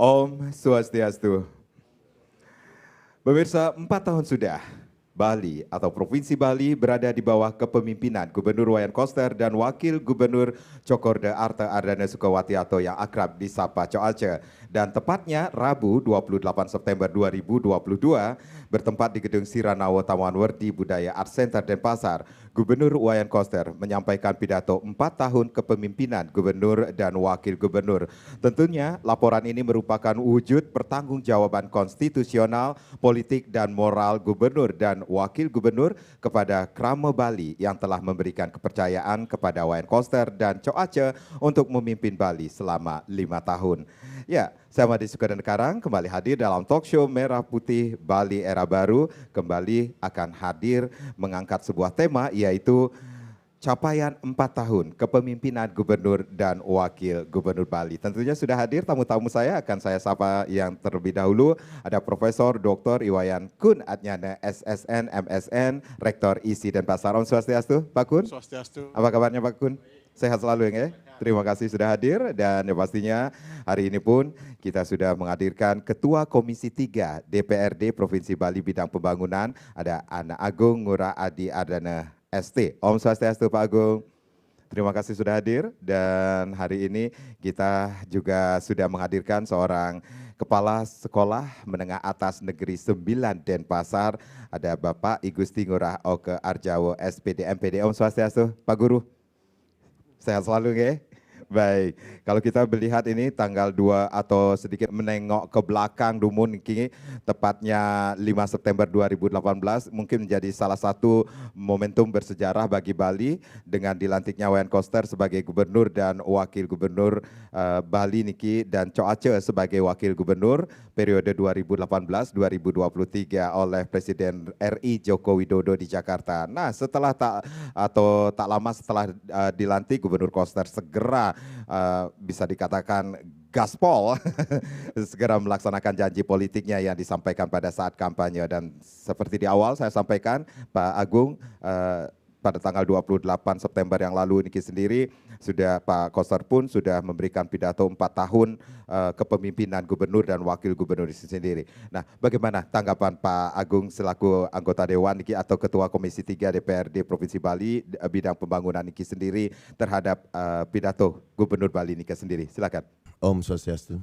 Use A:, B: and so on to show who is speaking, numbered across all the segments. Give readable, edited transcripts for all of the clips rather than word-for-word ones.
A: Om Swastiastu. Pemirsa, 4 tahun sudah Bali atau Provinsi Bali berada di bawah kepemimpinan Gubernur Wayan Koster dan Wakil Gubernur Cokorda Arta Ardana Sukawati atau yang akrab disapa Coace. Dan tepatnya Rabu 28 September 2022 bertempat di Gedung Siranawo Taman Werdi Budaya Art Center Denpasar, Gubernur Wayan Koster menyampaikan pidato 4 tahun kepemimpinan Gubernur dan Wakil Gubernur. Tentunya laporan ini merupakan wujud pertanggungjawaban konstitusional, politik dan moral Gubernur dan Wakil Gubernur kepada Krama Bali yang telah memberikan kepercayaan kepada Wayan Koster dan Coace untuk memimpin Bali selama 5 tahun. Ya, saya Madi Sukadan Karang kembali hadir dalam talk show Merah Putih Bali Era Baru. Kembali akan hadir mengangkat sebuah tema yaitu capaian 4 tahun kepemimpinan Gubernur dan Wakil Gubernur Bali. Tentunya sudah hadir tamu-tamu saya, akan saya sapa yang terlebih dahulu. Ada Profesor Dr. Iwayan Kun Adnyana SSN, MSN, Rektor ISI Denpasar. Om Swastiastu, Pak Kun.
B: Swastiastu.
A: Apa kabarnya Pak Kun? Sehat selalu ya. Terima kasih sudah hadir dan ya pastinya hari ini pun kita sudah menghadirkan Ketua Komisi 3 DPRD Provinsi Bali Bidang Pembangunan, ada Anak Agung Ngurah Adi Ardana ST. Om Swastiastu Pak Agung. Terima kasih sudah hadir dan hari ini kita juga sudah menghadirkan seorang Kepala Sekolah Menengah Atas Negeri 9 Denpasar, ada Bapak I Gusti Ngurah Oke Arjawo SPD MPD. Om Swastiastu Pak Guru. Sehat selalu ya. Baik, kalau kita melihat ini tanggal 2 atau sedikit menengok ke belakang Dumun ini tepatnya 5 September 2018 mungkin menjadi salah satu momentum bersejarah bagi Bali dengan dilantiknya Wayan Koster sebagai gubernur dan wakil gubernur Bali niki dan Coace sebagai wakil gubernur periode 2018-2023 oleh Presiden RI Joko Widodo di Jakarta. Nah, setelah tak lama setelah dilantik Gubernur Koster segera bisa dikatakan gaspol segera melaksanakan janji politiknya yang disampaikan pada saat kampanye. Dan seperti di awal saya sampaikan Pak Agung, pada tanggal 28 September yang lalu niki sendiri sudah Pak Koster pun sudah memberikan pidato 4 tahun kepemimpinan gubernur dan wakil gubernur itu sendiri. Nah, bagaimana tanggapan Pak Agung selaku anggota Dewan niki atau Ketua Komisi 3 DPRD Provinsi Bali bidang pembangunan niki sendiri terhadap pidato Gubernur Bali niki sendiri? Silakan.
C: Om Swastiastu.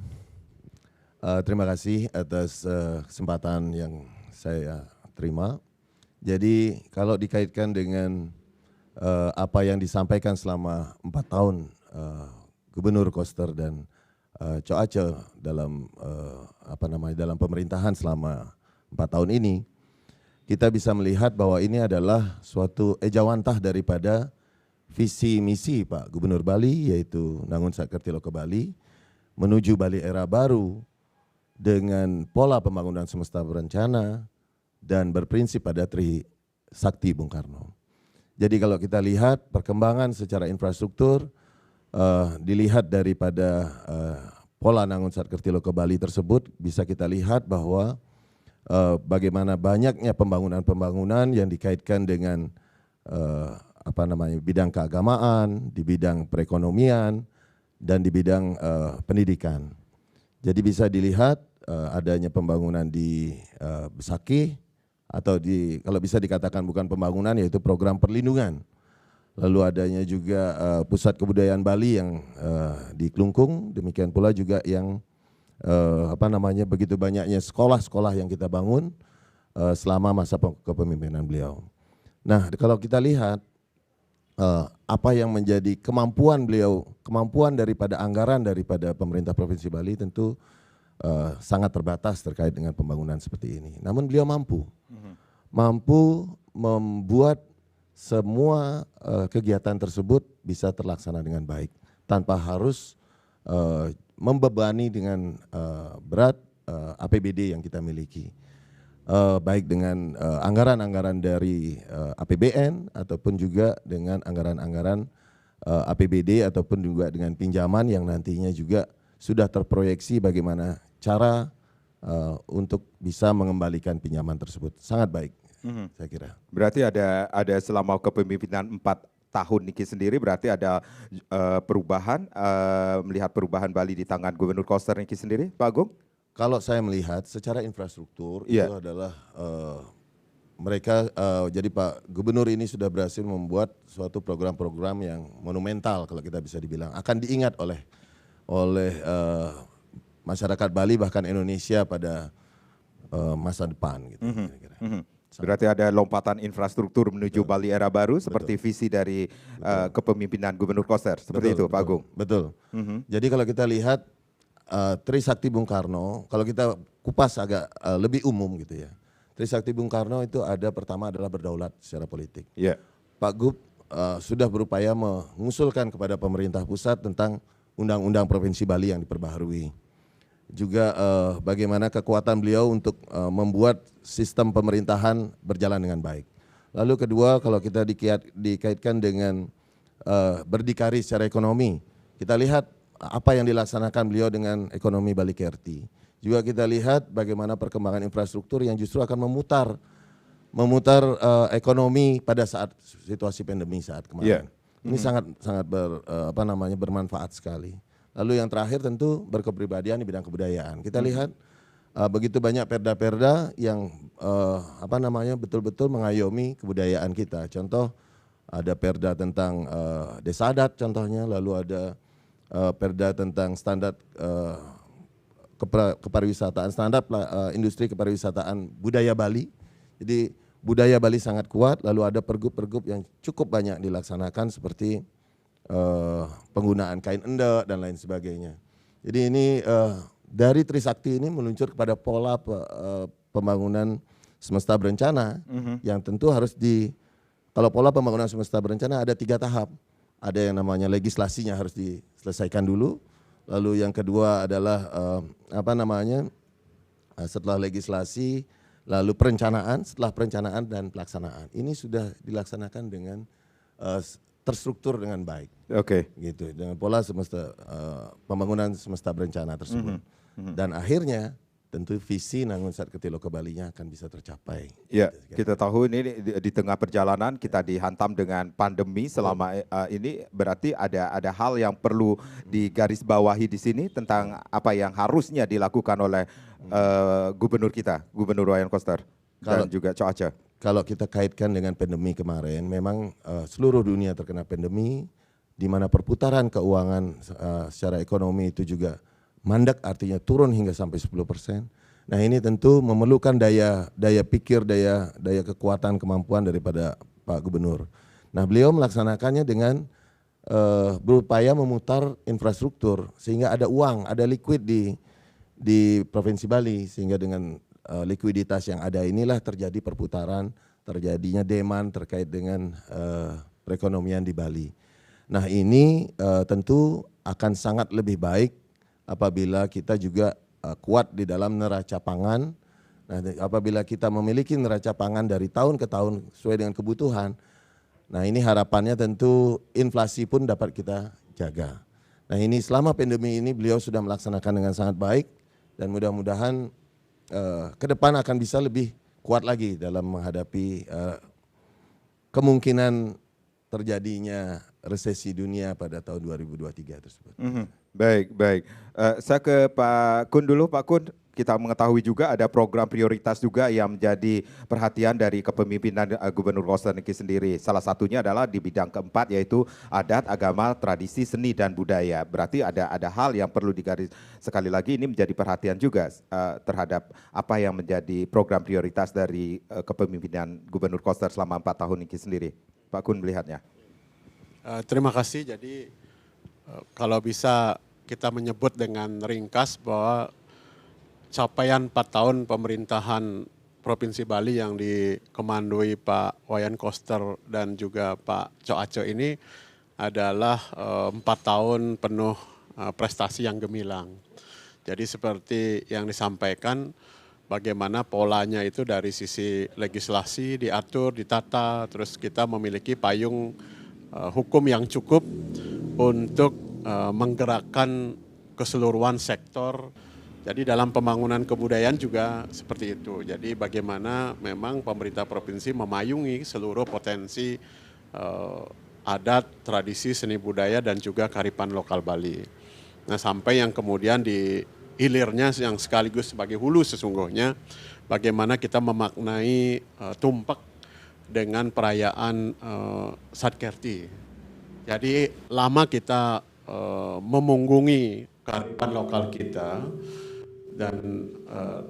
C: Terima kasih atas kesempatan yang saya terima. Jadi kalau dikaitkan dengan apa yang disampaikan selama 4 tahun Gubernur Koster dan Coace dalam dalam pemerintahan selama 4 tahun ini, kita bisa melihat bahwa ini adalah suatu ejawantah daripada visi misi Pak Gubernur Bali, yaitu Nangun Sakertilo ke Bali menuju Bali Era Baru dengan pola pembangunan semesta berencana dan berprinsip pada Trisakti Bung Karno. Jadi kalau kita lihat perkembangan secara infrastruktur, dilihat daripada pola Nangun Sakertilo ke Bali tersebut, bisa kita lihat bahwa bagaimana banyaknya pembangunan-pembangunan yang dikaitkan dengan bidang keagamaan, di bidang perekonomian, dan di bidang pendidikan. Jadi bisa dilihat adanya pembangunan di Besakih, atau kalau bisa dikatakan bukan pembangunan yaitu program perlindungan. Lalu adanya juga pusat kebudayaan Bali yang di Klungkung, demikian pula juga yang begitu banyaknya sekolah-sekolah yang kita bangun selama masa kepemimpinan beliau. Nah, kalau kita lihat apa yang menjadi kemampuan beliau, kemampuan daripada anggaran daripada pemerintah Provinsi Bali tentu sangat terbatas terkait dengan pembangunan seperti ini. Namun beliau mampu membuat semua kegiatan tersebut bisa terlaksana dengan baik tanpa harus membebani dengan berat APBD yang kita miliki. Baik dengan anggaran-anggaran dari APBN ataupun juga dengan anggaran-anggaran APBD ataupun juga dengan pinjaman yang nantinya juga sudah terproyeksi bagaimana cara untuk bisa mengembalikan pinjaman tersebut. Sangat baik, saya kira.
A: Berarti ada selama kepemimpinan 4 tahun niki sendiri berarti ada perubahan, melihat perubahan Bali di tangan Gubernur Koster niki sendiri, Pak Agung?
C: Kalau saya melihat secara infrastruktur itu
A: Iya.
C: adalah mereka jadi Pak Gubernur ini sudah berhasil membuat suatu program-program yang monumental kalau kita bisa dibilang akan diingat oleh masyarakat Bali bahkan Indonesia pada masa depan gitu. Kira-kira.
A: Berarti ada lompatan infrastruktur menuju Bali era baru seperti visi dari kepemimpinan Gubernur Koster. Seperti itu, Pak Agung.
C: Betul. Jadi kalau kita lihat Trisakti Bung Karno, kalau kita kupas agak lebih umum gitu ya. Trisakti Bung Karno itu ada pertama adalah berdaulat secara politik.
A: Iya.
C: Pak Gub sudah berupaya mengusulkan kepada pemerintah pusat tentang Undang-Undang Provinsi Bali yang diperbaharui. Juga bagaimana kekuatan beliau untuk membuat sistem pemerintahan berjalan dengan baik. Lalu kedua kalau kita dikaitkan dengan berdikari secara ekonomi, kita lihat apa yang dilaksanakan beliau dengan ekonomi Bali Kerti. Juga kita lihat bagaimana perkembangan infrastruktur yang justru akan memutar ekonomi pada saat situasi pandemi saat kemarin. Ini sangat bermanfaat sekali. Lalu yang terakhir tentu berkepribadian di bidang kebudayaan. Kita lihat begitu banyak perda-perda yang betul-betul mengayomi kebudayaan kita. Contoh ada perda tentang desa adat contohnya, lalu ada perda tentang standar kepariwisataan, standar industri kepariwisataan budaya Bali. Jadi budaya Bali sangat kuat, lalu ada pergub-pergub yang cukup banyak dilaksanakan seperti penggunaan kain endek dan lain sebagainya. Jadi ini dari Trisakti ini meluncur kepada pola pembangunan semesta berencana yang tentu harus kalau pola pembangunan semesta berencana ada 3 tahap. Ada yang namanya legislasinya harus diselesaikan dulu. Lalu yang kedua adalah setelah legislasi, lalu perencanaan, setelah perencanaan dan pelaksanaan. Ini sudah dilaksanakan dengan terstruktur dengan baik.
A: Oke.
C: Gitu, dengan pola pembangunan semesta berencana tersebut. Dan akhirnya tentu visi Nangun Sat Ketilo Balinya akan bisa tercapai.
A: Ya, kita tahu ini di tengah perjalanan kita dihantam dengan pandemi selama ini, berarti ada hal yang perlu digarisbawahi di sini tentang apa yang harusnya dilakukan oleh gubernur kita, Gubernur Wayan Koster dan juga Cok Aceh.
C: Kalau kita kaitkan dengan pandemi kemarin, memang seluruh dunia terkena pandemi, di mana perputaran keuangan secara ekonomi itu juga mandek, artinya turun hingga sampai 10%. Nah ini tentu memerlukan daya pikir, daya kekuatan, kemampuan daripada Pak Gubernur. Nah beliau melaksanakannya dengan berupaya memutar infrastruktur sehingga ada uang, ada liquid di Provinsi Bali, sehingga dengan likuiditas yang ada inilah terjadi perputaran, terjadinya demand terkait dengan perekonomian di Bali. Nah ini tentu akan sangat lebih baik apabila kita juga kuat di dalam neraca pangan. Nah, apabila kita memiliki neraca pangan dari tahun ke tahun sesuai dengan kebutuhan, nah ini harapannya tentu inflasi pun dapat kita jaga. Nah ini selama pandemi ini beliau sudah melaksanakan dengan sangat baik dan mudah-mudahan ke depan akan bisa lebih kuat lagi dalam menghadapi kemungkinan terjadinya resesi dunia pada tahun 2023 tersebut.
A: Baik. Saya ke Pak Kun dulu, Pak Kun. Kita mengetahui juga ada program prioritas juga yang menjadi perhatian dari kepemimpinan Gubernur Koster niki sendiri. Salah satunya adalah di bidang keempat yaitu adat, agama, tradisi, seni dan budaya. Berarti ada hal yang perlu digaris sekali lagi ini menjadi perhatian juga terhadap apa yang menjadi program prioritas dari kepemimpinan Gubernur Koster selama 4 tahun niki sendiri. Pak Kun melihatnya.
B: Terima kasih. Jadi kalau bisa kita menyebut dengan ringkas bahwa capaian 4 tahun pemerintahan Provinsi Bali yang dikemandui Pak Wayan Koster dan juga Pak Cok Aceh ini adalah 4 tahun penuh prestasi yang gemilang. Jadi seperti yang disampaikan, bagaimana polanya itu dari sisi legislasi diatur, ditata, terus kita memiliki payung hukum yang cukup untuk menggerakkan keseluruhan sektor. Jadi dalam pembangunan kebudayaan juga seperti itu. Jadi bagaimana memang pemerintah provinsi memayungi seluruh potensi adat, tradisi, seni budaya, dan juga kearifan lokal Bali. Nah, sampai yang kemudian di hilirnya yang sekaligus sebagai hulu sesungguhnya, bagaimana kita memaknai tumpak dengan perayaan Satkerti. Jadi lama kita memunggungi kearifan lokal kita, dan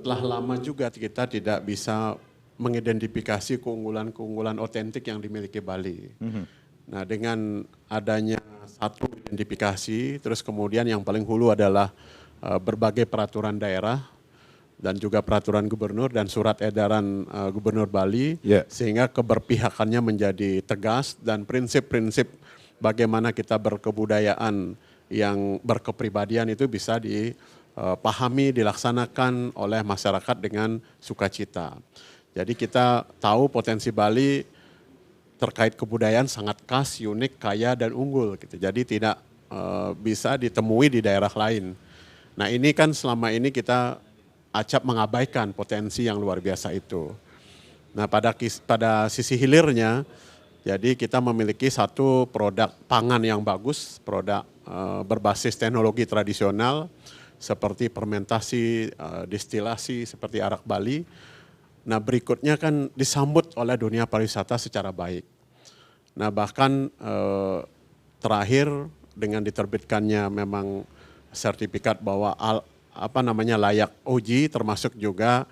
B: telah lama juga kita tidak bisa mengidentifikasi keunggulan-keunggulan otentik yang dimiliki Bali. Nah, dengan adanya satu identifikasi, terus kemudian yang paling hulu adalah berbagai peraturan daerah dan juga peraturan gubernur dan surat edaran Gubernur Bali, sehingga keberpihakannya menjadi tegas dan prinsip-prinsip bagaimana kita berkebudayaan yang berkepribadian itu bisa dipahami, dilaksanakan oleh masyarakat dengan sukacita. Jadi kita tahu potensi Bali terkait kebudayaan sangat khas, unik, kaya, dan unggul gitu. Jadi tidak bisa ditemui di daerah lain. Nah, ini kan selama ini kita acap mengabaikan potensi yang luar biasa itu. Nah, pada sisi hilirnya, jadi kita memiliki satu produk pangan yang bagus, produk berbasis teknologi tradisional seperti fermentasi, destilasi seperti arak Bali. Nah, berikutnya kan disambut oleh dunia pariwisata secara baik. Nah, bahkan terakhir dengan diterbitkannya memang sertifikat bahwa layak uji, termasuk juga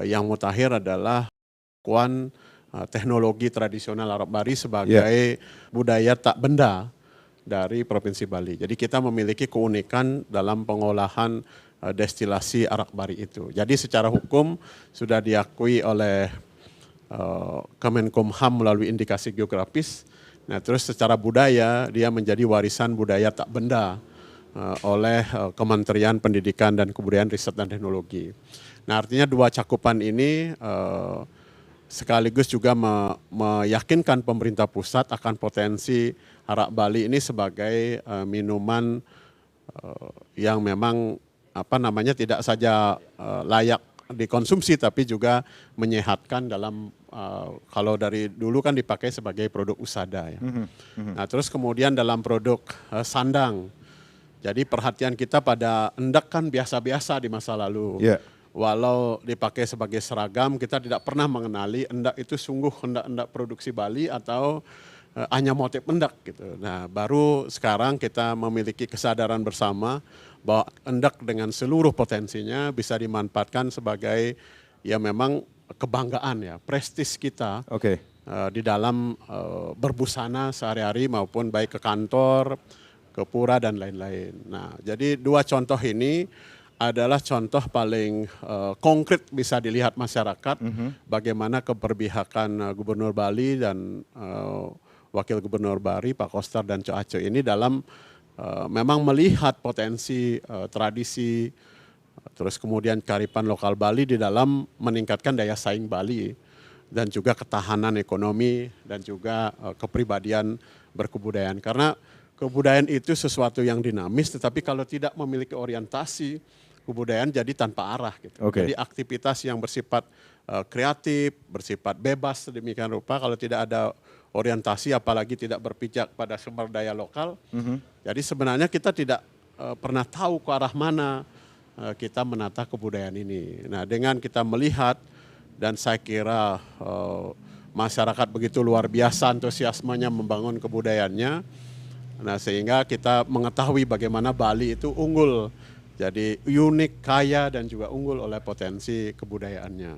B: yang mutakhir adalah pengakuan teknologi tradisional arak Bali sebagai budaya tak benda dari Provinsi Bali. Jadi kita memiliki keunikan dalam pengolahan destilasi arak Bali itu. Jadi secara hukum sudah diakui oleh Kemenkumham melalui indikasi geografis. Nah, terus secara budaya dia menjadi warisan budaya tak benda oleh Kementerian Pendidikan dan Kebudayaan, Riset dan Teknologi. Nah, artinya dua cakupan ini sekaligus juga meyakinkan pemerintah pusat akan potensi arak Bali ini sebagai minuman yang memang tidak saja layak dikonsumsi tapi juga menyehatkan dalam kalau dari dulu kan dipakai sebagai produk usada ya. Nah, terus kemudian dalam produk sandang. Jadi perhatian kita pada endak kan biasa-biasa di masa lalu. Walau dipakai sebagai seragam, kita tidak pernah mengenali endak itu sungguh endak-endak produksi Bali atau hanya motif endak gitu. Nah, baru sekarang kita memiliki kesadaran bersama bahwa endak dengan seluruh potensinya bisa dimanfaatkan sebagai ya memang kebanggaan ya, prestis kita di dalam berbusana sehari-hari maupun baik ke kantor, ke pura dan lain-lain. Nah, jadi dua contoh ini adalah contoh paling konkret bisa dilihat masyarakat bagaimana keberpihakan Gubernur Bali dan Wakil Gubernur Bali Pak Koster dan Cok Aco ini dalam memang melihat potensi tradisi terus kemudian kearifan lokal Bali di dalam meningkatkan daya saing Bali dan juga ketahanan ekonomi dan juga kepribadian berkebudayaan. Karena kebudayaan itu sesuatu yang dinamis, tetapi kalau tidak memiliki orientasi, kebudayaan jadi tanpa arah gitu. Jadi aktivitas yang bersifat kreatif, bersifat bebas sedemikian rupa, kalau tidak ada orientasi apalagi tidak berpijak pada sumber daya lokal, jadi sebenarnya kita tidak pernah tahu ke arah mana kita menata kebudayaan ini. Nah, dengan kita melihat dan saya kira masyarakat begitu luar biasa antusiasmenya membangun kebudayaannya, nah sehingga kita mengetahui bagaimana Bali itu unggul, jadi unik, kaya dan juga unggul oleh potensi kebudayaannya.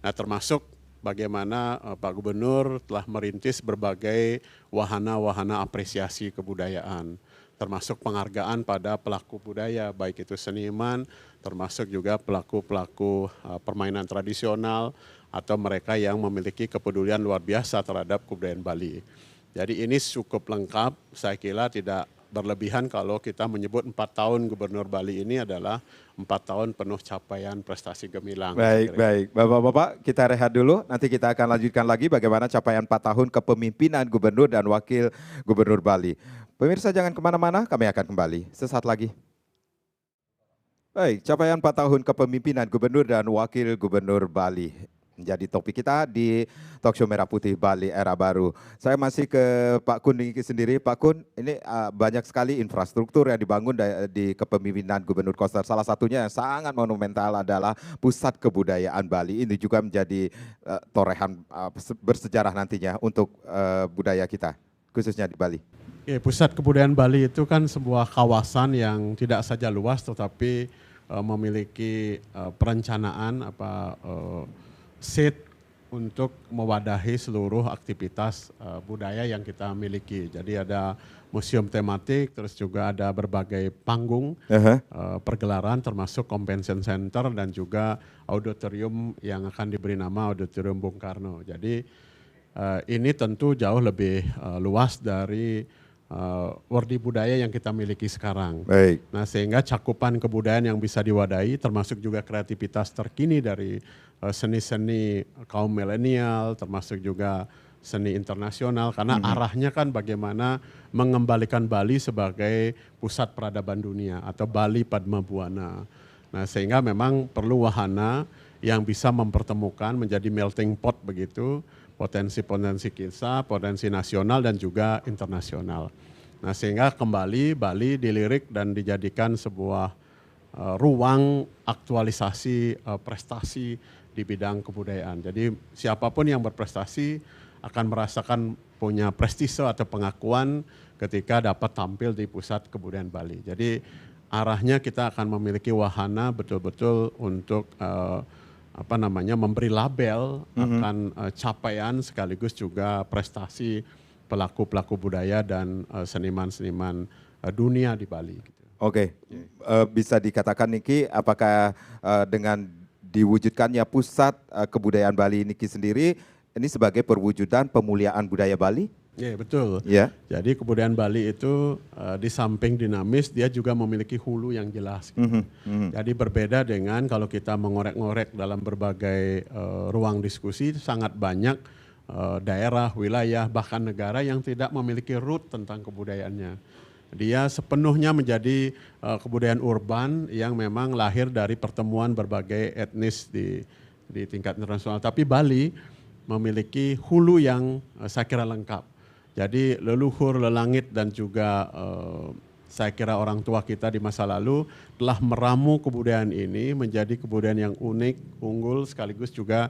B: Nah, termasuk bagaimana Pak Gubernur telah merintis berbagai wahana-wahana apresiasi kebudayaan, termasuk penghargaan pada pelaku budaya, baik itu seniman, termasuk juga pelaku-pelaku permainan tradisional atau mereka yang memiliki kepedulian luar biasa terhadap kebudayaan Bali. Jadi ini cukup lengkap, saya kira tidak berlebihan kalau kita menyebut 4 tahun Gubernur Bali ini adalah 4 tahun penuh capaian prestasi gemilang.
A: Baik. Bapak-bapak kita rehat dulu, nanti kita akan lanjutkan lagi bagaimana capaian 4 tahun kepemimpinan Gubernur dan Wakil Gubernur Bali. Pemirsa jangan kemana-mana, kami akan kembali sesaat lagi. Baik, capaian 4 tahun kepemimpinan Gubernur dan Wakil Gubernur Bali. menjadi topik kita di Talkshow Merah Putih Bali Era Baru. Saya masih ke Pak Kun ini sendiri. Pak Kun, ini banyak sekali infrastruktur yang dibangun di kepemimpinan Gubernur Koster. Salah satunya yang sangat monumental adalah Pusat Kebudayaan Bali. Ini juga menjadi torehan bersejarah nantinya untuk budaya kita, khususnya di Bali.
B: Pusat Kebudayaan Bali itu kan sebuah kawasan yang tidak saja luas tetapi memiliki perencanaan seat untuk mewadahi seluruh aktivitas budaya yang kita miliki. Jadi ada museum tematik, terus juga ada berbagai panggung pergelaran termasuk convention center dan juga auditorium yang akan diberi nama Auditorium Bung Karno. Jadi ini tentu jauh lebih luas dari wardi budaya yang kita miliki sekarang.
A: Baik.
B: Nah, sehingga cakupan kebudayaan yang bisa diwadahi termasuk juga kreativitas terkini dari seni-seni kaum milenial, termasuk juga seni internasional, karena arahnya kan bagaimana mengembalikan Bali sebagai pusat peradaban dunia atau Bali Padma Buana. Nah, sehingga memang perlu wahana yang bisa mempertemukan menjadi melting pot begitu, potensi-potensi kisah, potensi nasional dan juga internasional. Nah, sehingga kembali Bali dilirik dan dijadikan sebuah ruang aktualisasi prestasi di bidang kebudayaan. Jadi siapapun yang berprestasi akan merasakan punya prestise atau pengakuan ketika dapat tampil di Pusat Kebudayaan Bali. Jadi arahnya kita akan memiliki wahana betul-betul untuk memberi label akan capaian sekaligus juga prestasi pelaku-pelaku budaya dan seniman-seniman dunia di Bali.
A: Oke, bisa dikatakan Niki, apakah dengan diwujudkannya Pusat Kebudayaan Bali Niki sendiri, ini sebagai perwujudan pemuliaan budaya Bali?
B: Iya, betul.
A: Ya.
B: Jadi kebudayaan Bali itu di samping dinamis, dia juga memiliki hulu yang jelas. Gitu. Jadi berbeda dengan kalau kita mengorek-ngorek dalam berbagai ruang diskusi, sangat banyak daerah, wilayah, bahkan negara yang tidak memiliki root tentang kebudayaannya. Dia sepenuhnya menjadi kebudayaan urban yang memang lahir dari pertemuan berbagai etnis di tingkat internasional. Tapi Bali memiliki hulu yang saya kira lengkap. Jadi leluhur, lelangit dan juga saya kira orang tua kita di masa lalu telah meramu kebudayaan ini menjadi kebudayaan yang unik, unggul sekaligus juga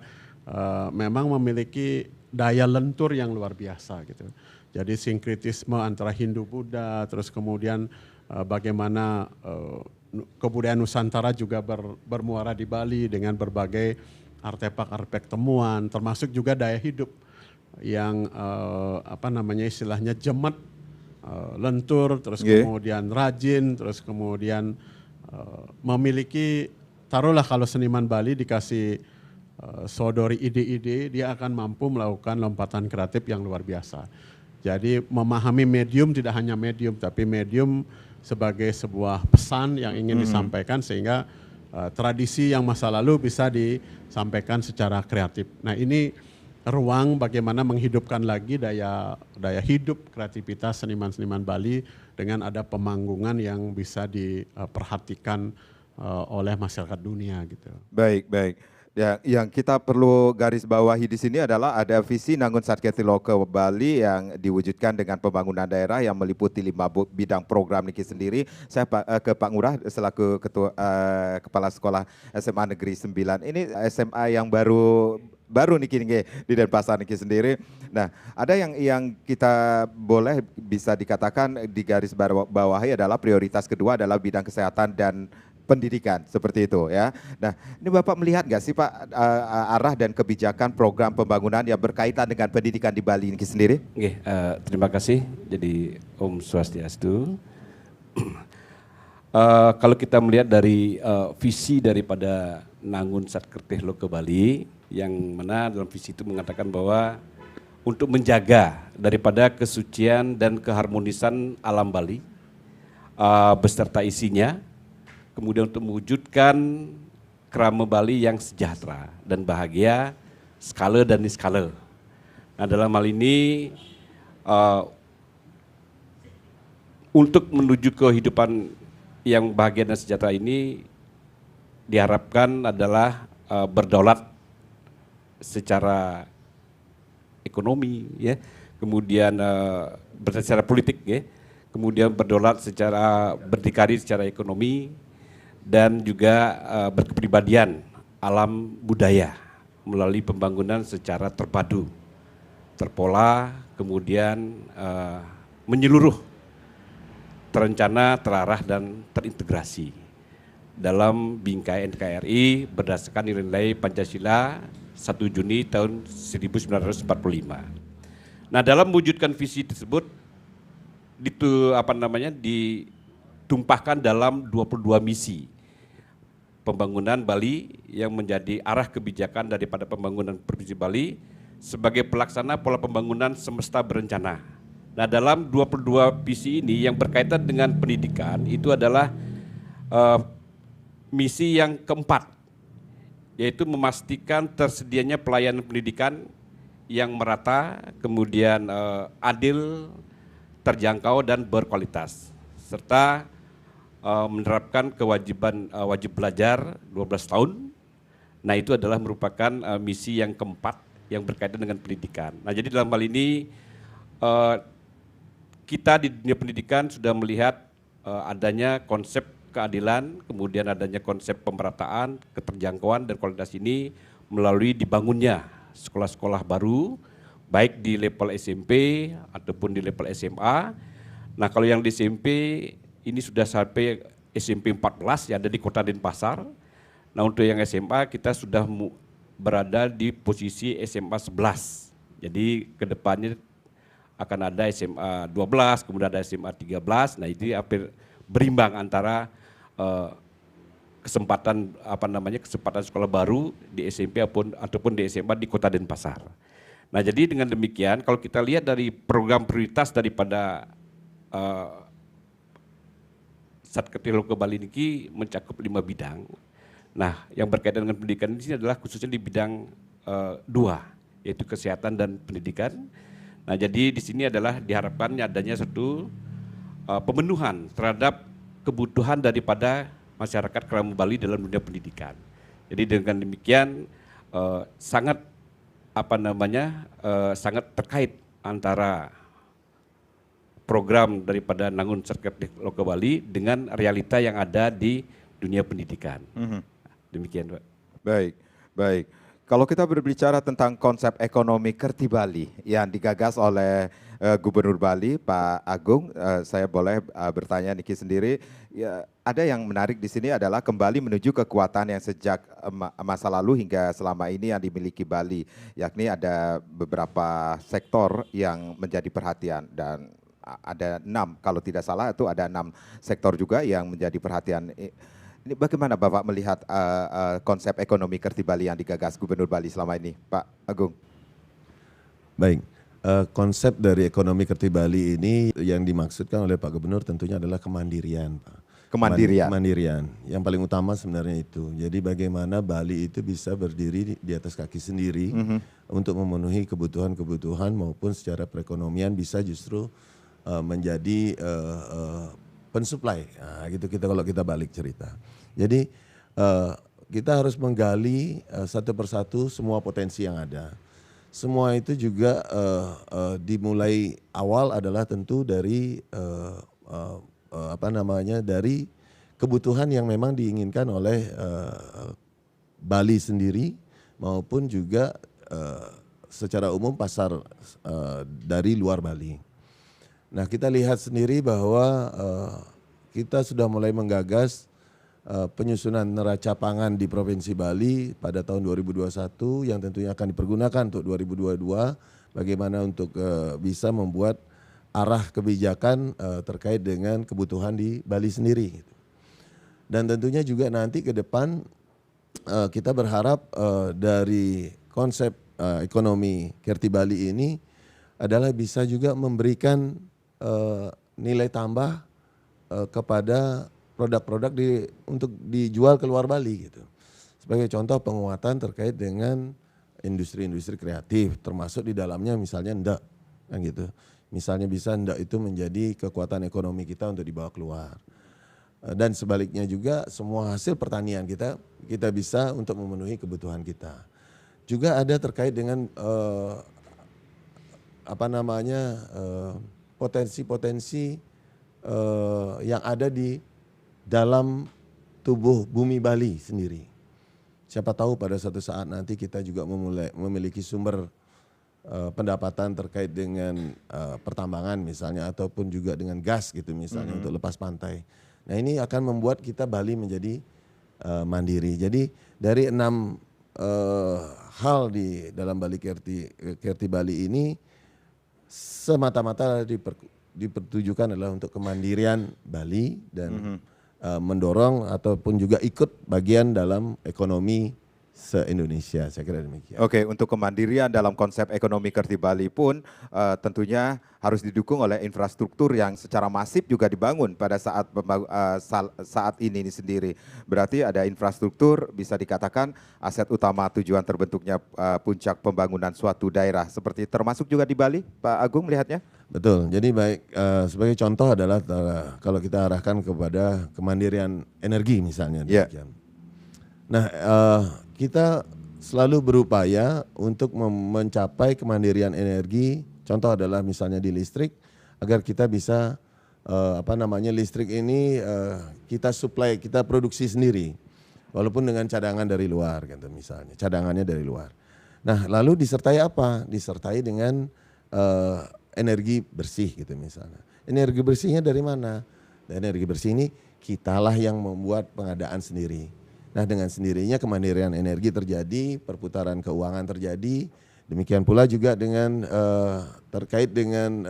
B: memang memiliki daya lentur yang luar biasa gitu. Jadi sinkretisme antara Hindu Buddha, terus kemudian bagaimana kebudayaan Nusantara juga bermuara di Bali dengan berbagai artefak-artefak temuan, termasuk juga daya hidup yang istilahnya jemet, lentur, terus kemudian rajin, terus kemudian memiliki, taruhlah kalau seniman Bali dikasih sodori ide-ide, dia akan mampu melakukan lompatan kreatif yang luar biasa. Jadi memahami medium tidak hanya medium, tapi medium sebagai sebuah pesan yang ingin disampaikan sehingga tradisi yang masa lalu bisa disampaikan secara kreatif. Nah, ini ruang bagaimana menghidupkan lagi daya hidup kreativitas seniman-seniman Bali dengan ada pemanggungan yang bisa diperhatikan oleh masyarakat dunia gitu.
A: Baik, baik. Ya, yang kita perlu garis bawahi di sini adalah ada visi Nangun Satketi Loka Bali yang diwujudkan dengan pembangunan daerah yang meliputi 5 bidang program Niki sendiri. Saya ke Pak Ngurah selaku Kepala Sekolah SMA Negeri 9. Ini SMA yang baru Niki di Denpasar Niki sendiri. Nah, ada yang kita boleh bisa dikatakan di garis bawahi adalah prioritas kedua adalah bidang kesehatan dan pendidikan, seperti itu ya. Nah, ini Bapak melihat nggak sih Pak arah dan kebijakan program pembangunan yang berkaitan dengan pendidikan di Bali ini sendiri?
D: Oke, terima kasih. Jadi Om Swastiastu. Kalau kita melihat dari visi daripada Nangun Satketi Loka Bali, yang mana dalam visi itu mengatakan bahwa untuk menjaga daripada kesucian dan keharmonisan alam Bali beserta isinya, kemudian untuk mewujudkan kerama Bali yang sejahtera dan bahagia, skala dan niskala. Nah, dalam hal ini untuk menuju kehidupan yang bahagia dan sejahtera ini diharapkan adalah berdaulat secara ekonomi, ya, kemudian secara politik, ya, kemudian berdaulat secara berdikari secara ekonomi, dan juga berkepribadian alam budaya melalui pembangunan secara terpadu, terpola, kemudian menyeluruh, terencana, terarah, dan terintegrasi dalam bingkai NKRI berdasarkan nilai-nilai Pancasila 1 Juni tahun 1945. Nah, dalam mewujudkan visi tersebut ditumpahkan dalam 22 misi pembangunan Bali yang menjadi arah kebijakan daripada pembangunan Provinsi Bali sebagai pelaksana pola pembangunan semesta berencana. Nah, dalam 22 visi ini yang berkaitan dengan pendidikan itu adalah misi yang keempat, yaitu memastikan tersedianya pelayanan pendidikan yang merata, kemudian adil, terjangkau, dan berkualitas, serta menerapkan kewajiban wajib belajar 12 tahun. Nah, itu adalah merupakan misi yang keempat yang berkaitan dengan pendidikan. Nah, jadi dalam hal ini kita di dunia pendidikan sudah melihat adanya konsep keadilan, kemudian adanya konsep pemerataan, keterjangkauan, dan kualitas ini melalui dibangunnya sekolah-sekolah baru, baik di level SMP ataupun di level SMA. Nah, kalau yang di SMP ini sudah sampai SMP 14 yang ada di Kota Denpasar. Nah, untuk yang SMA kita sudah berada di posisi SMA 11. Jadi ke depannya akan ada SMA 12, kemudian ada SMA 13. Nah, itu hampir berimbang antara kesempatan sekolah baru di SMP ataupun di SMA di Kota Denpasar. Nah, jadi dengan demikian kalau kita lihat dari program prioritas daripada Satkertil Loka Bali ini mencakup 5 bidang. Nah, yang berkaitan dengan pendidikan di sini adalah khususnya di bidang 2, yaitu kesehatan dan pendidikan. Nah, jadi di sini adalah diharapkan adanya satu pemenuhan terhadap kebutuhan daripada masyarakat Keramu Bali dalam dunia pendidikan. Jadi dengan demikian sangat sangat terkait antara program daripada Nangun Satkertil Loka Bali dengan realita yang ada di dunia pendidikan. Demikian, Pak.
A: Baik, baik. Kalau kita berbicara tentang konsep ekonomi Kerti Bali yang digagas oleh Gubernur Bali, Pak Agung, saya boleh bertanya Niki sendiri. Ya, ada yang menarik di sini adalah kembali menuju kekuatan yang sejak masa lalu hingga selama ini yang dimiliki Bali, yakni ada beberapa sektor yang menjadi perhatian dan ada 6, kalau tidak salah itu ada 6 sektor juga yang menjadi perhatian. Ini bagaimana Bapak melihat konsep ekonomi Kerti Bali yang digagas Gubernur Bali selama ini, Pak Agung?
C: Baik, konsep dari ekonomi Kerti Bali ini yang dimaksudkan oleh Pak Gubernur tentunya adalah kemandirian, Pak. Kemandirian, yang paling utama sebenarnya itu. Jadi bagaimana Bali itu bisa berdiri di atas kaki sendiri untuk memenuhi kebutuhan-kebutuhan maupun secara perekonomian bisa justru menjadi pensuplai, nah, gitu kita kalau kita balik cerita. Jadi kita harus menggali satu persatu semua potensi yang ada. Semua itu juga dimulai awal adalah tentu dari dari kebutuhan yang memang diinginkan oleh Bali sendiri maupun juga secara umum pasar dari luar Bali. Nah, kita lihat sendiri bahwa kita sudah mulai menggagas penyusunan neraca pangan di Provinsi Bali pada tahun 2021 yang tentunya akan dipergunakan untuk 2022 bagaimana untuk bisa membuat arah kebijakan terkait dengan kebutuhan di Bali sendiri. Dan tentunya juga nanti ke depan kita berharap dari konsep ekonomi Kerti Bali ini adalah bisa juga memberikan nilai tambah kepada produk-produk untuk dijual ke luar Bali gitu. Sebagai contoh penguatan terkait dengan industri-industri kreatif, termasuk di dalamnya misalnya ndak, kan gitu. Misalnya bisa ndak itu menjadi kekuatan ekonomi kita untuk dibawa keluar. Dan sebaliknya juga semua hasil pertanian kita bisa untuk memenuhi kebutuhan kita. juga ada terkait dengan potensi-potensi yang ada di dalam tubuh bumi Bali sendiri. Siapa tahu pada suatu saat nanti kita juga memiliki sumber pendapatan terkait dengan pertambangan misalnya, ataupun juga dengan gas gitu misalnya untuk lepas pantai. Nah ini akan membuat kita Bali menjadi mandiri. Jadi dari 6 hal di dalam Bali Kerti Bali ini semata-mata dipertujukan adalah untuk kemandirian Bali dan mendorong ataupun juga ikut bagian dalam ekonomi se-Indonesia, saya kira demikian.
A: Oke, untuk kemandirian dalam konsep ekonomi Kerti Bali pun tentunya harus didukung oleh infrastruktur yang secara masif juga dibangun pada saat ini sendiri. Berarti ada infrastruktur, bisa dikatakan aset utama tujuan terbentuknya puncak pembangunan suatu daerah. Seperti termasuk juga di Bali, Pak Agung melihatnya?
C: Betul, jadi sebagai contoh adalah kalau kita arahkan kepada kemandirian energi misalnya. Demikian. Nah kita selalu berupaya untuk mencapai kemandirian energi. Contoh adalah misalnya di listrik, agar kita bisa listrik ini kita supply, kita produksi sendiri, walaupun dengan cadangan dari luar, gitu misalnya, cadangannya dari luar. Nah lalu disertai apa? Disertai dengan energi bersih gitu misalnya. Energi bersihnya dari mana? Energi bersih ini kitalah yang membuat pengadaan sendiri. Nah dengan sendirinya kemandirian energi terjadi, perputaran keuangan terjadi. Demikian pula juga dengan terkait dengan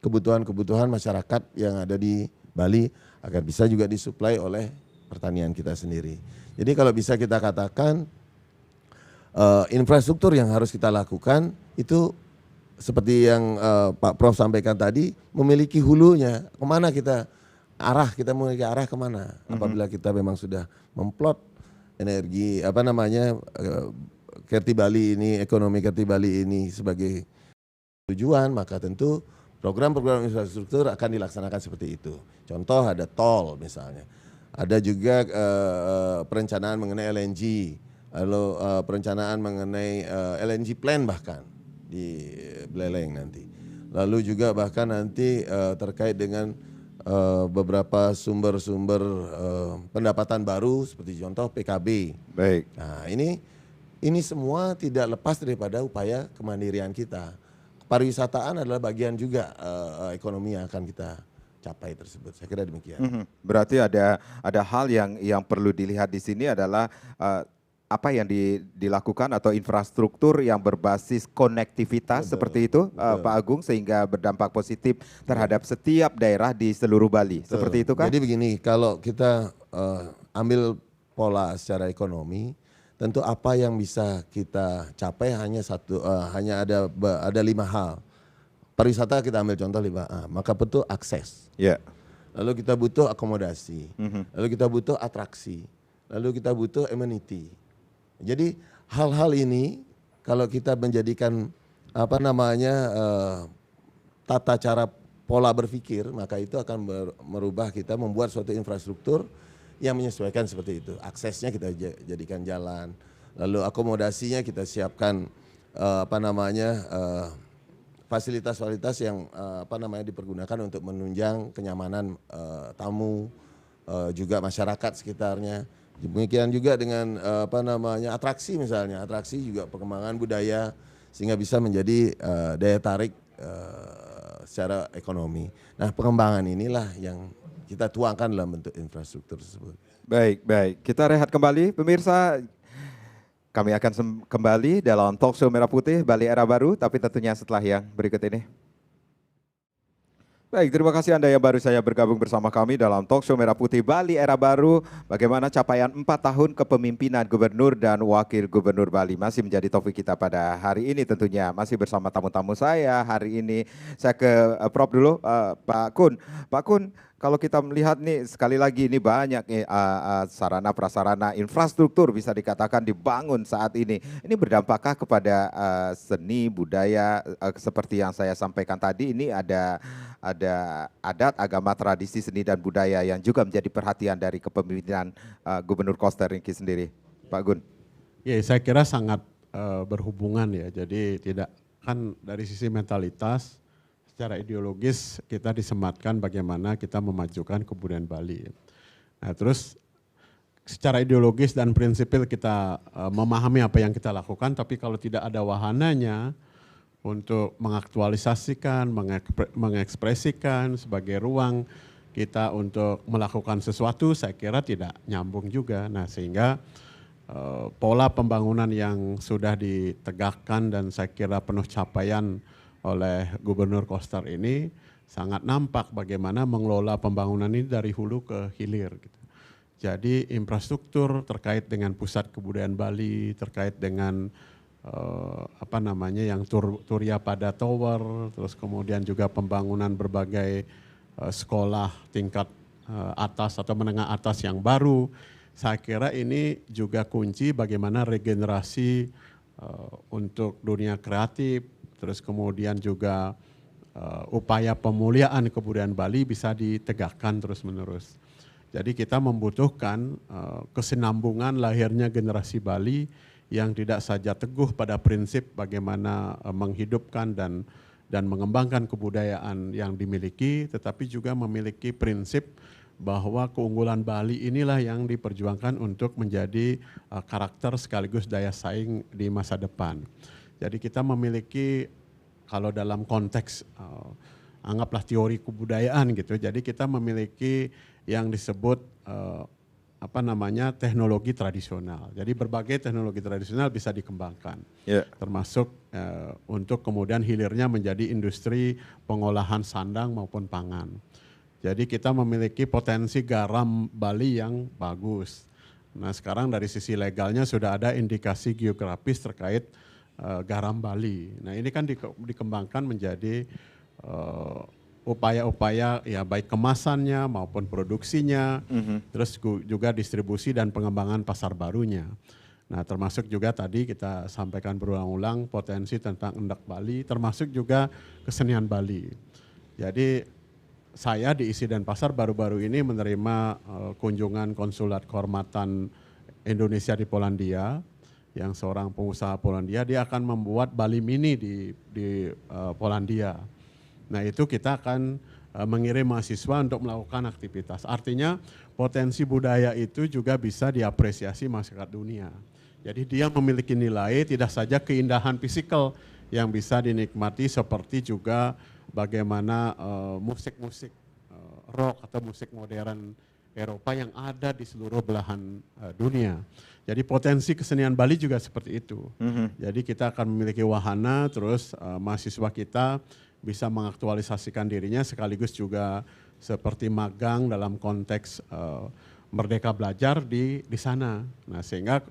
C: kebutuhan-kebutuhan masyarakat yang ada di Bali agar bisa juga disuplai oleh pertanian kita sendiri. Jadi kalau bisa kita katakan infrastruktur yang harus kita lakukan itu seperti yang Pak Prof sampaikan tadi, memiliki hulunya, kemana kita memiliki arah kemana. Apabila kita memang sudah memplot energi Kerti Bali ini, ekonomi Kerti Bali ini sebagai tujuan, maka tentu program-program infrastruktur akan dilaksanakan seperti itu. Contoh ada tol misalnya, ada juga perencanaan mengenai LNG, lalu perencanaan mengenai LNG plant bahkan di Beleleng nanti. Lalu juga bahkan nanti terkait dengan beberapa sumber-sumber pendapatan baru seperti contoh PKB.
A: Baik.
C: Nah ini semua tidak lepas daripada upaya kemandirian kita. Pariwisataan adalah bagian juga ekonomi yang akan kita capai tersebut. Saya kira demikian.
A: Berarti ada hal yang perlu dilihat di sini adalah apa yang dilakukan atau infrastruktur yang berbasis konektivitas seperti itu, Pak Agung, sehingga berdampak positif terhadap setiap daerah di seluruh Bali. Seperti itu kan?
C: Jadi begini, kalau kita ambil pola secara ekonomi, tentu apa yang bisa kita capai hanya ada 5 hal. Pariwisata kita ambil contoh 5A, maka betul akses. Lalu kita butuh akomodasi, lalu kita butuh atraksi, lalu kita butuh amenity. Jadi hal-hal ini kalau kita menjadikan tata cara pola berpikir, maka itu akan merubah kita membuat suatu infrastruktur yang menyesuaikan seperti itu. Aksesnya kita jadikan jalan, lalu akomodasinya kita siapkan fasilitas-fasilitas yang dipergunakan untuk menunjang kenyamanan tamu, juga masyarakat sekitarnya. Demikian juga dengan atraksi misalnya, atraksi juga perkembangan budaya sehingga bisa menjadi daya tarik secara ekonomi. Nah pengembangan inilah yang kita tuangkan dalam bentuk infrastruktur tersebut.
A: Baik, kita rehat kembali pemirsa. Kami akan kembali dalam Talk Show Merah Putih Bali Era Baru, tapi tentunya setelah yang berikut ini. Baik, terima kasih Anda yang baru saja bergabung bersama kami dalam Talk Show Merah Putih Bali Era Baru. Bagaimana capaian 4 tahun kepemimpinan Gubernur dan Wakil Gubernur Bali masih menjadi topik kita pada hari ini tentunya. Masih bersama tamu-tamu saya hari ini. Saya ke Prof dulu, Pak Kun. Pak Kun, kalau kita melihat nih sekali lagi ini banyak sarana prasarana infrastruktur bisa dikatakan dibangun saat ini. Ini berdampakkah kepada seni budaya seperti yang saya sampaikan tadi? Ini ada adat, agama, tradisi, seni dan budaya yang juga menjadi perhatian dari kepemimpinan Gubernur Koster Ringki sendiri, Pak Gun.
B: Ya, saya kira sangat berhubungan ya. Jadi tidak kan dari sisi mentalitas, secara ideologis kita disematkan bagaimana kita memajukan kebudayaan Bali. Nah, terus secara ideologis dan prinsipil kita memahami apa yang kita lakukan, tapi kalau tidak ada wahananya untuk mengaktualisasikan, mengekspresikan sebagai ruang kita untuk melakukan sesuatu, saya kira tidak nyambung juga. Nah, sehingga pola pembangunan yang sudah ditegakkan dan saya kira penuh capaian oleh Gubernur Koster ini sangat nampak bagaimana mengelola pembangunan ini dari hulu ke hilir gitu. Jadi infrastruktur terkait dengan pusat kebudayaan Bali, terkait dengan yang Turya Pada Tower, terus kemudian juga pembangunan berbagai sekolah tingkat atas atau menengah atas yang baru. Saya kira ini juga kunci bagaimana regenerasi untuk dunia kreatif, terus kemudian juga upaya pemuliaan kebudayaan Bali bisa ditegakkan terus-menerus. Jadi kita membutuhkan kesinambungan lahirnya generasi Bali yang tidak saja teguh pada prinsip bagaimana menghidupkan dan mengembangkan kebudayaan yang dimiliki, tetapi juga memiliki prinsip bahwa keunggulan Bali inilah yang diperjuangkan untuk menjadi karakter sekaligus daya saing di masa depan. Jadi kita memiliki, kalau dalam konteks anggaplah teori kebudayaan gitu, jadi kita memiliki yang disebut teknologi tradisional. Jadi berbagai teknologi tradisional bisa dikembangkan, termasuk untuk kemudian hilirnya menjadi industri pengolahan sandang maupun pangan. Jadi kita memiliki potensi garam Bali yang bagus. Nah, sekarang dari sisi legalnya sudah ada indikasi geografis terkait garam Bali. Nah, ini kan dikembangkan menjadi upaya-upaya ya baik kemasannya maupun produksinya, terus juga distribusi dan pengembangan pasar barunya. Nah, termasuk juga tadi kita sampaikan berulang-ulang potensi tentang endak Bali, termasuk juga kesenian Bali. Jadi saya di Isi Denpasar baru-baru ini menerima kunjungan konsulat kehormatan Indonesia di Polandia, yang seorang pengusaha Polandia, dia akan membuat Bali Mini di Polandia. Nah, itu kita akan mengirim mahasiswa untuk melakukan aktivitas. Artinya potensi budaya itu juga bisa diapresiasi masyarakat dunia. Jadi dia memiliki nilai, tidak saja keindahan fisikal yang bisa dinikmati, seperti juga bagaimana musik-musik rock atau musik modern Eropa yang ada di seluruh belahan dunia. Jadi potensi kesenian Bali juga seperti itu. Jadi kita akan memiliki wahana, terus mahasiswa kita bisa mengaktualisasikan dirinya, sekaligus juga seperti magang dalam konteks Merdeka Belajar di sana. Nah, sehingga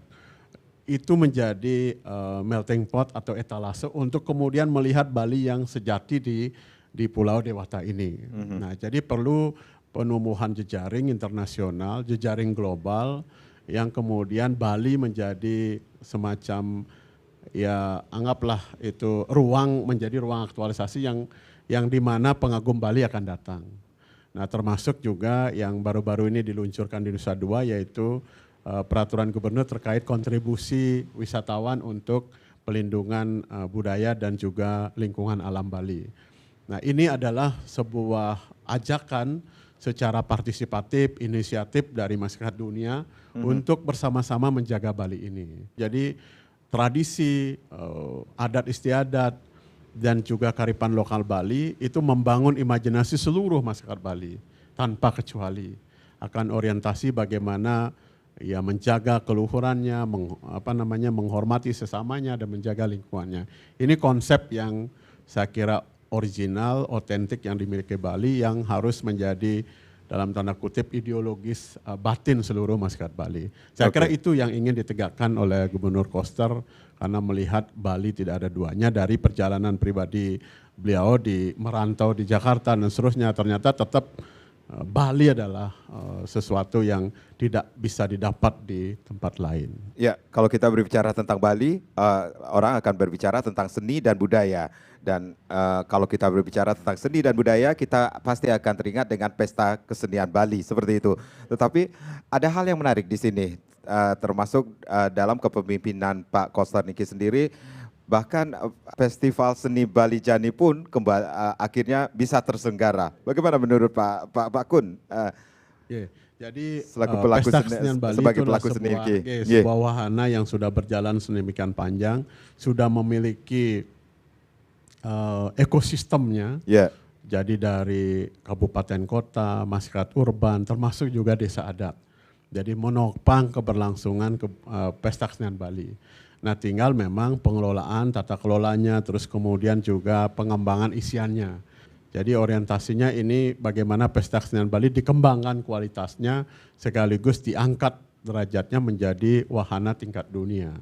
B: itu menjadi melting pot atau etalase untuk kemudian melihat Bali yang sejati di Pulau Dewata ini. Nah, jadi perlu penumbuhan jejaring internasional, jejaring global, yang kemudian Bali menjadi semacam ya anggaplah itu menjadi ruang aktualisasi yang di mana pengagum Bali akan datang. Nah, termasuk juga yang baru-baru ini diluncurkan di Nusa Dua, yaitu peraturan gubernur terkait kontribusi wisatawan untuk pelindungan budaya dan juga lingkungan alam Bali. Nah, ini adalah sebuah ajakan secara partisipatif, inisiatif dari masyarakat dunia untuk bersama-sama menjaga Bali ini. Jadi tradisi, adat istiadat, dan juga kearifan lokal Bali itu membangun imajinasi seluruh masyarakat Bali tanpa kecuali akan orientasi bagaimana ya menjaga keluhurannya, menghormati sesamanya dan menjaga lingkungannya. Ini konsep yang saya kira original, otentik yang dimiliki Bali, yang harus menjadi dalam tanda kutip ideologis batin seluruh masyarakat Bali. Saya kira itu yang ingin ditegakkan oleh Gubernur Koster, karena melihat Bali tidak ada duanya. Dari perjalanan pribadi beliau di merantau di Jakarta dan seterusnya, ternyata tetap Bali adalah sesuatu yang tidak bisa didapat di tempat lain.
A: Ya, kalau kita berbicara tentang Bali, orang akan berbicara tentang seni dan budaya. Dan kalau kita berbicara tentang seni dan budaya, kita pasti akan teringat dengan pesta kesenian Bali, seperti itu. Tetapi ada hal yang menarik di sini termasuk dalam kepemimpinan Pak Koster Niki sendiri, bahkan Festival Seni Bali Jani pun akhirnya bisa terselenggara. Bagaimana menurut Pak Kun?
B: Jadi
A: Selaku pelaku
B: Pesta
A: seni-
B: Kesenian Bali
A: sebagai
B: itulah
A: pelaku seni,
B: sebuah,
A: Ki.
B: sebuah wahana yang sudah berjalan sedemikian panjang, sudah memiliki ekosistemnya.
A: Ya.
B: Jadi dari kabupaten kota, masyarakat urban, termasuk juga desa adat. Jadi menopang keberlangsungan Pesta Kesenian Bali. Nah tinggal memang pengelolaan, tata kelolanya, terus kemudian juga pengembangan isiannya. Jadi orientasinya ini bagaimana Pesta Kesenian Bali dikembangkan kualitasnya sekaligus diangkat derajatnya menjadi wahana tingkat dunia.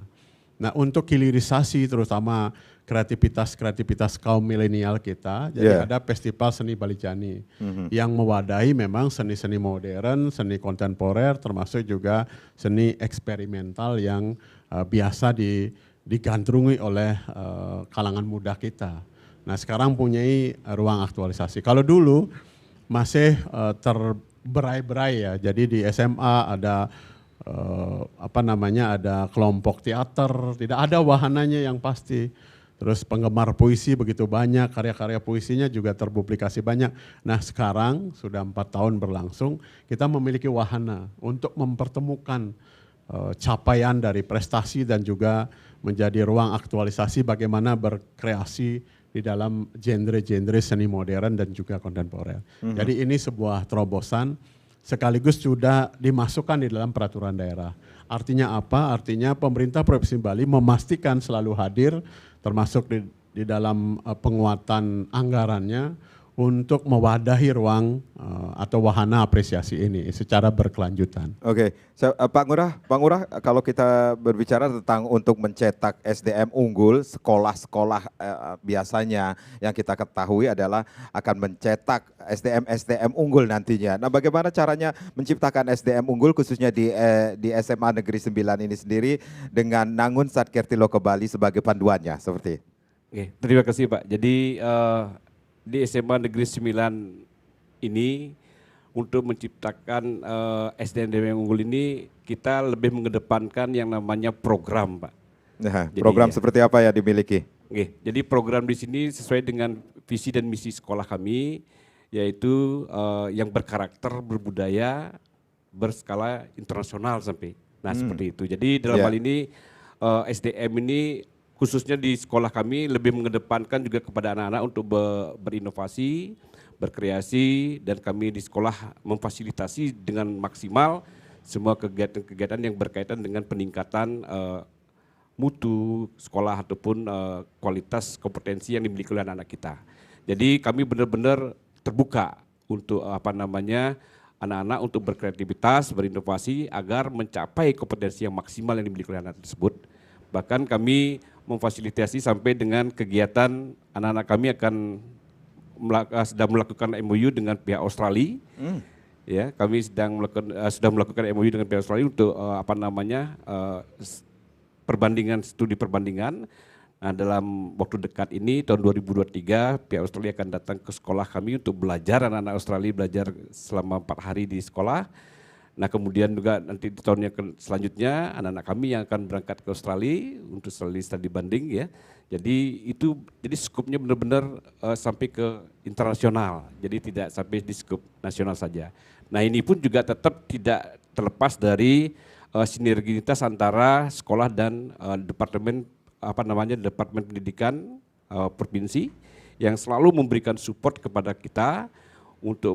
B: Nah untuk hilirisasi terutama kreativitas kaum milenial kita, jadi ada Festival Seni Bali Jani yang mewadahi memang seni-seni modern, seni kontemporer termasuk juga seni eksperimental yang biasa digandrungi oleh kalangan muda kita. Nah sekarang punyai ruang aktualisasi. Kalau dulu masih terberai-berai ya, jadi di SMA ada ada kelompok teater, tidak ada wahananya yang pasti. Terus penggemar puisi begitu banyak, karya-karya puisinya juga terpublikasi banyak. Nah sekarang sudah 4 tahun berlangsung, kita memiliki wahana untuk mempertemukan capaian dari prestasi dan juga menjadi ruang aktualisasi bagaimana berkreasi di dalam genre-genre seni modern dan juga kontemporer. Jadi ini sebuah terobosan sekaligus sudah dimasukkan di dalam peraturan daerah. Artinya apa? Artinya pemerintah Provinsi Bali memastikan selalu hadir termasuk di dalam penguatan anggarannya untuk mewadahi ruang atau wahana apresiasi ini secara berkelanjutan.
A: Oke, Pak Ngurah, kalau kita berbicara tentang untuk mencetak SDM unggul, sekolah-sekolah biasanya yang kita ketahui adalah akan mencetak SDM unggul nantinya. Nah, bagaimana caranya menciptakan SDM unggul khususnya di SMA Negeri 9 ini sendiri dengan Nangun Satkerti Loko Bali sebagai panduannya, seperti?
D: Oke, terima kasih Pak. Jadi di SMA Negeri 9 ini untuk menciptakan SDM yang unggul ini kita lebih mengedepankan yang namanya program, Pak.
A: Nah,
D: Jadi,
A: program seperti apa yang dimiliki?
D: Oke, jadi program di sini sesuai dengan visi dan misi sekolah kami, yaitu yang berkarakter berbudaya berskala internasional sampai. Nah seperti itu. Jadi dalam hal ini SDM ini khususnya di sekolah kami lebih mengedepankan juga kepada anak-anak untuk berinovasi, berkreasi, dan kami di sekolah memfasilitasi dengan maksimal semua kegiatan-kegiatan yang berkaitan dengan peningkatan mutu sekolah ataupun kualitas kompetensi yang dimiliki oleh anak-anak kita. Jadi kami benar-benar terbuka untuk anak-anak untuk berkreativitas, berinovasi agar mencapai kompetensi yang maksimal yang dimiliki oleh anak tersebut. Bahkan kami memfasilitasi sampai dengan kegiatan anak-anak kami sedang melakukan MOU dengan pihak Australia. Ya, kami sudah melakukan MOU dengan pihak Australia untuk studi perbandingan. Nah, dalam waktu dekat ini tahun 2023 pihak Australia akan datang ke sekolah kami untuk belajar, anak-anak Australia belajar selama 4 hari di sekolah. Nah kemudian juga nanti di tahun yang selanjutnya anak-anak kami yang akan berangkat ke Australia untuk studi banding ya. Jadi skupnya benar-benar sampai ke internasional. Jadi tidak sampai di skup nasional saja. Nah ini pun juga tetap tidak terlepas dari sinergitas antara sekolah dan departemen pendidikan provinsi yang selalu memberikan support kepada kita untuk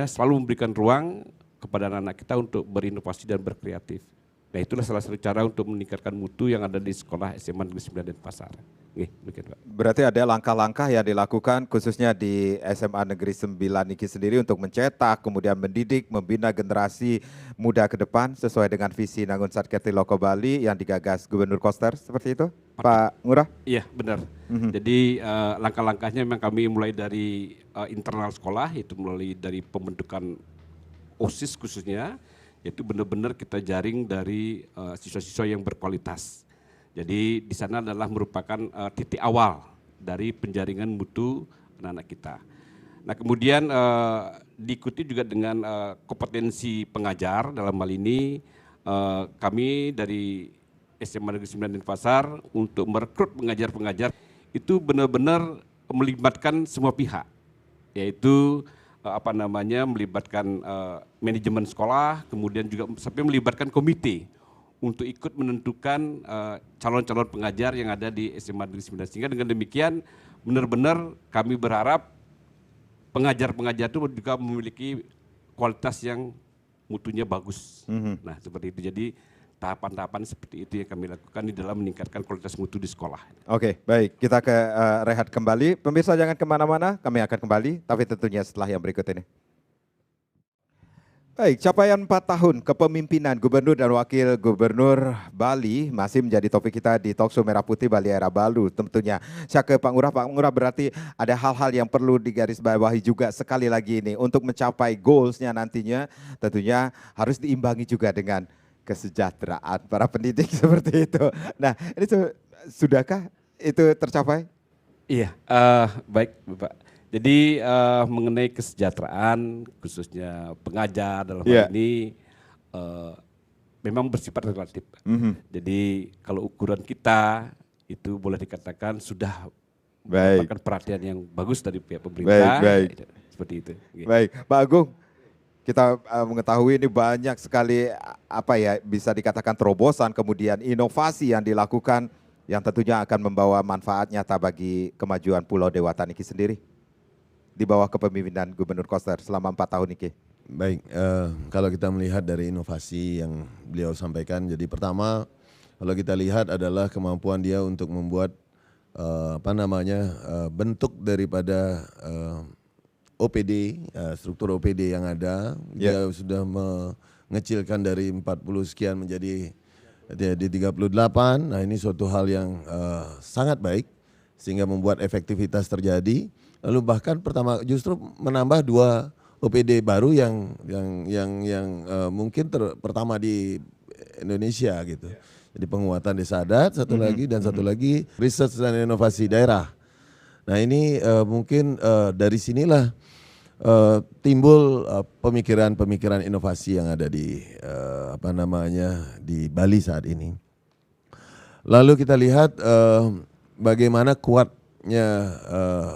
D: selalu memberikan ruang kepada anak-anak kita untuk berinovasi dan berkreatif. Nah itulah salah satu cara untuk meningkatkan mutu yang ada di sekolah SMA Negeri 9 Denpasar. Pak.
A: Berarti ada langkah-langkah yang dilakukan khususnya di SMA Negeri 9 Niki sendiri untuk mencetak, kemudian mendidik, membina generasi muda ke depan sesuai dengan visi Nangun Satkerti Loko Bali yang digagas Gubernur Koster, seperti itu Pak Ngurah?
D: Iya benar. Jadi langkah-langkahnya memang kami mulai dari internal sekolah, itu mulai dari pembentukan OSIS khususnya, yaitu benar-benar kita jaring dari siswa-siswa yang berkualitas. Jadi di sana adalah merupakan titik awal dari penjaringan mutu anak-anak kita. Nah kemudian diikuti juga dengan kompetensi pengajar dalam hal ini kami dari SMA Negeri 9 Denpasar untuk merekrut pengajar-pengajar itu benar-benar melibatkan semua pihak, yaitu melibatkan manajemen sekolah, kemudian juga sampai melibatkan komite untuk ikut menentukan calon-calon pengajar yang ada di SMA Negeri 9. Sehingga dengan demikian benar-benar kami berharap pengajar-pengajar itu juga memiliki kualitas yang mutunya bagus. Nah, seperti itu. Jadi tahapan-tahapan seperti itu yang kami lakukan di dalam meningkatkan kualitas mutu di sekolah.
A: Oke, baik. Kita ke rehat kembali. Pemirsa jangan kemana-mana, kami akan kembali, tapi tentunya setelah yang berikut ini. Baik, capaian 4 tahun kepemimpinan Gubernur dan Wakil Gubernur Bali masih menjadi topik kita di Talkshow Merah Putih Bali Era Baru. Tentunya saya ke Pak Ngurah berarti ada hal-hal yang perlu digarisbawahi juga sekali lagi ini. Untuk mencapai goals-nya nantinya tentunya harus diimbangi juga dengan kesejahteraan para pendidik seperti itu. Nah, ini sudahkah itu tercapai?
D: Iya, baik Bapak. Jadi mengenai kesejahteraan khususnya pengajar dalam hal ini memang bersifat relatif. Jadi kalau ukuran kita itu boleh dikatakan sudah mendapatkan perhatian yang bagus dari pihak pemerintah.
A: Baik.
D: Seperti itu.
A: Baik, Pak Agung. Kita mengetahui ini banyak sekali bisa dikatakan terobosan, kemudian inovasi yang dilakukan yang tentunya akan membawa manfaat nyata bagi kemajuan Pulau Dewata Niki sendiri di bawah kepemimpinan Gubernur Koster selama 4 tahun Niki.
C: Baik, kalau kita melihat dari inovasi yang beliau sampaikan, jadi pertama kalau kita lihat adalah kemampuan dia untuk membuat bentuk daripada OPD, struktur OPD yang ada, dia sudah mengecilkan dari 40 sekian menjadi 38. Nah, ini suatu hal yang sangat baik sehingga membuat efektivitas terjadi. Lalu bahkan justru menambah 2 OPD baru yang mungkin pertama di Indonesia gitu. Jadi penguatan desa adat satu lagi dan satu lagi riset dan inovasi daerah. Nah, ini mungkin dari sinilah timbul pemikiran-pemikiran inovasi yang ada di di Bali saat ini. Lalu kita lihat bagaimana kuatnya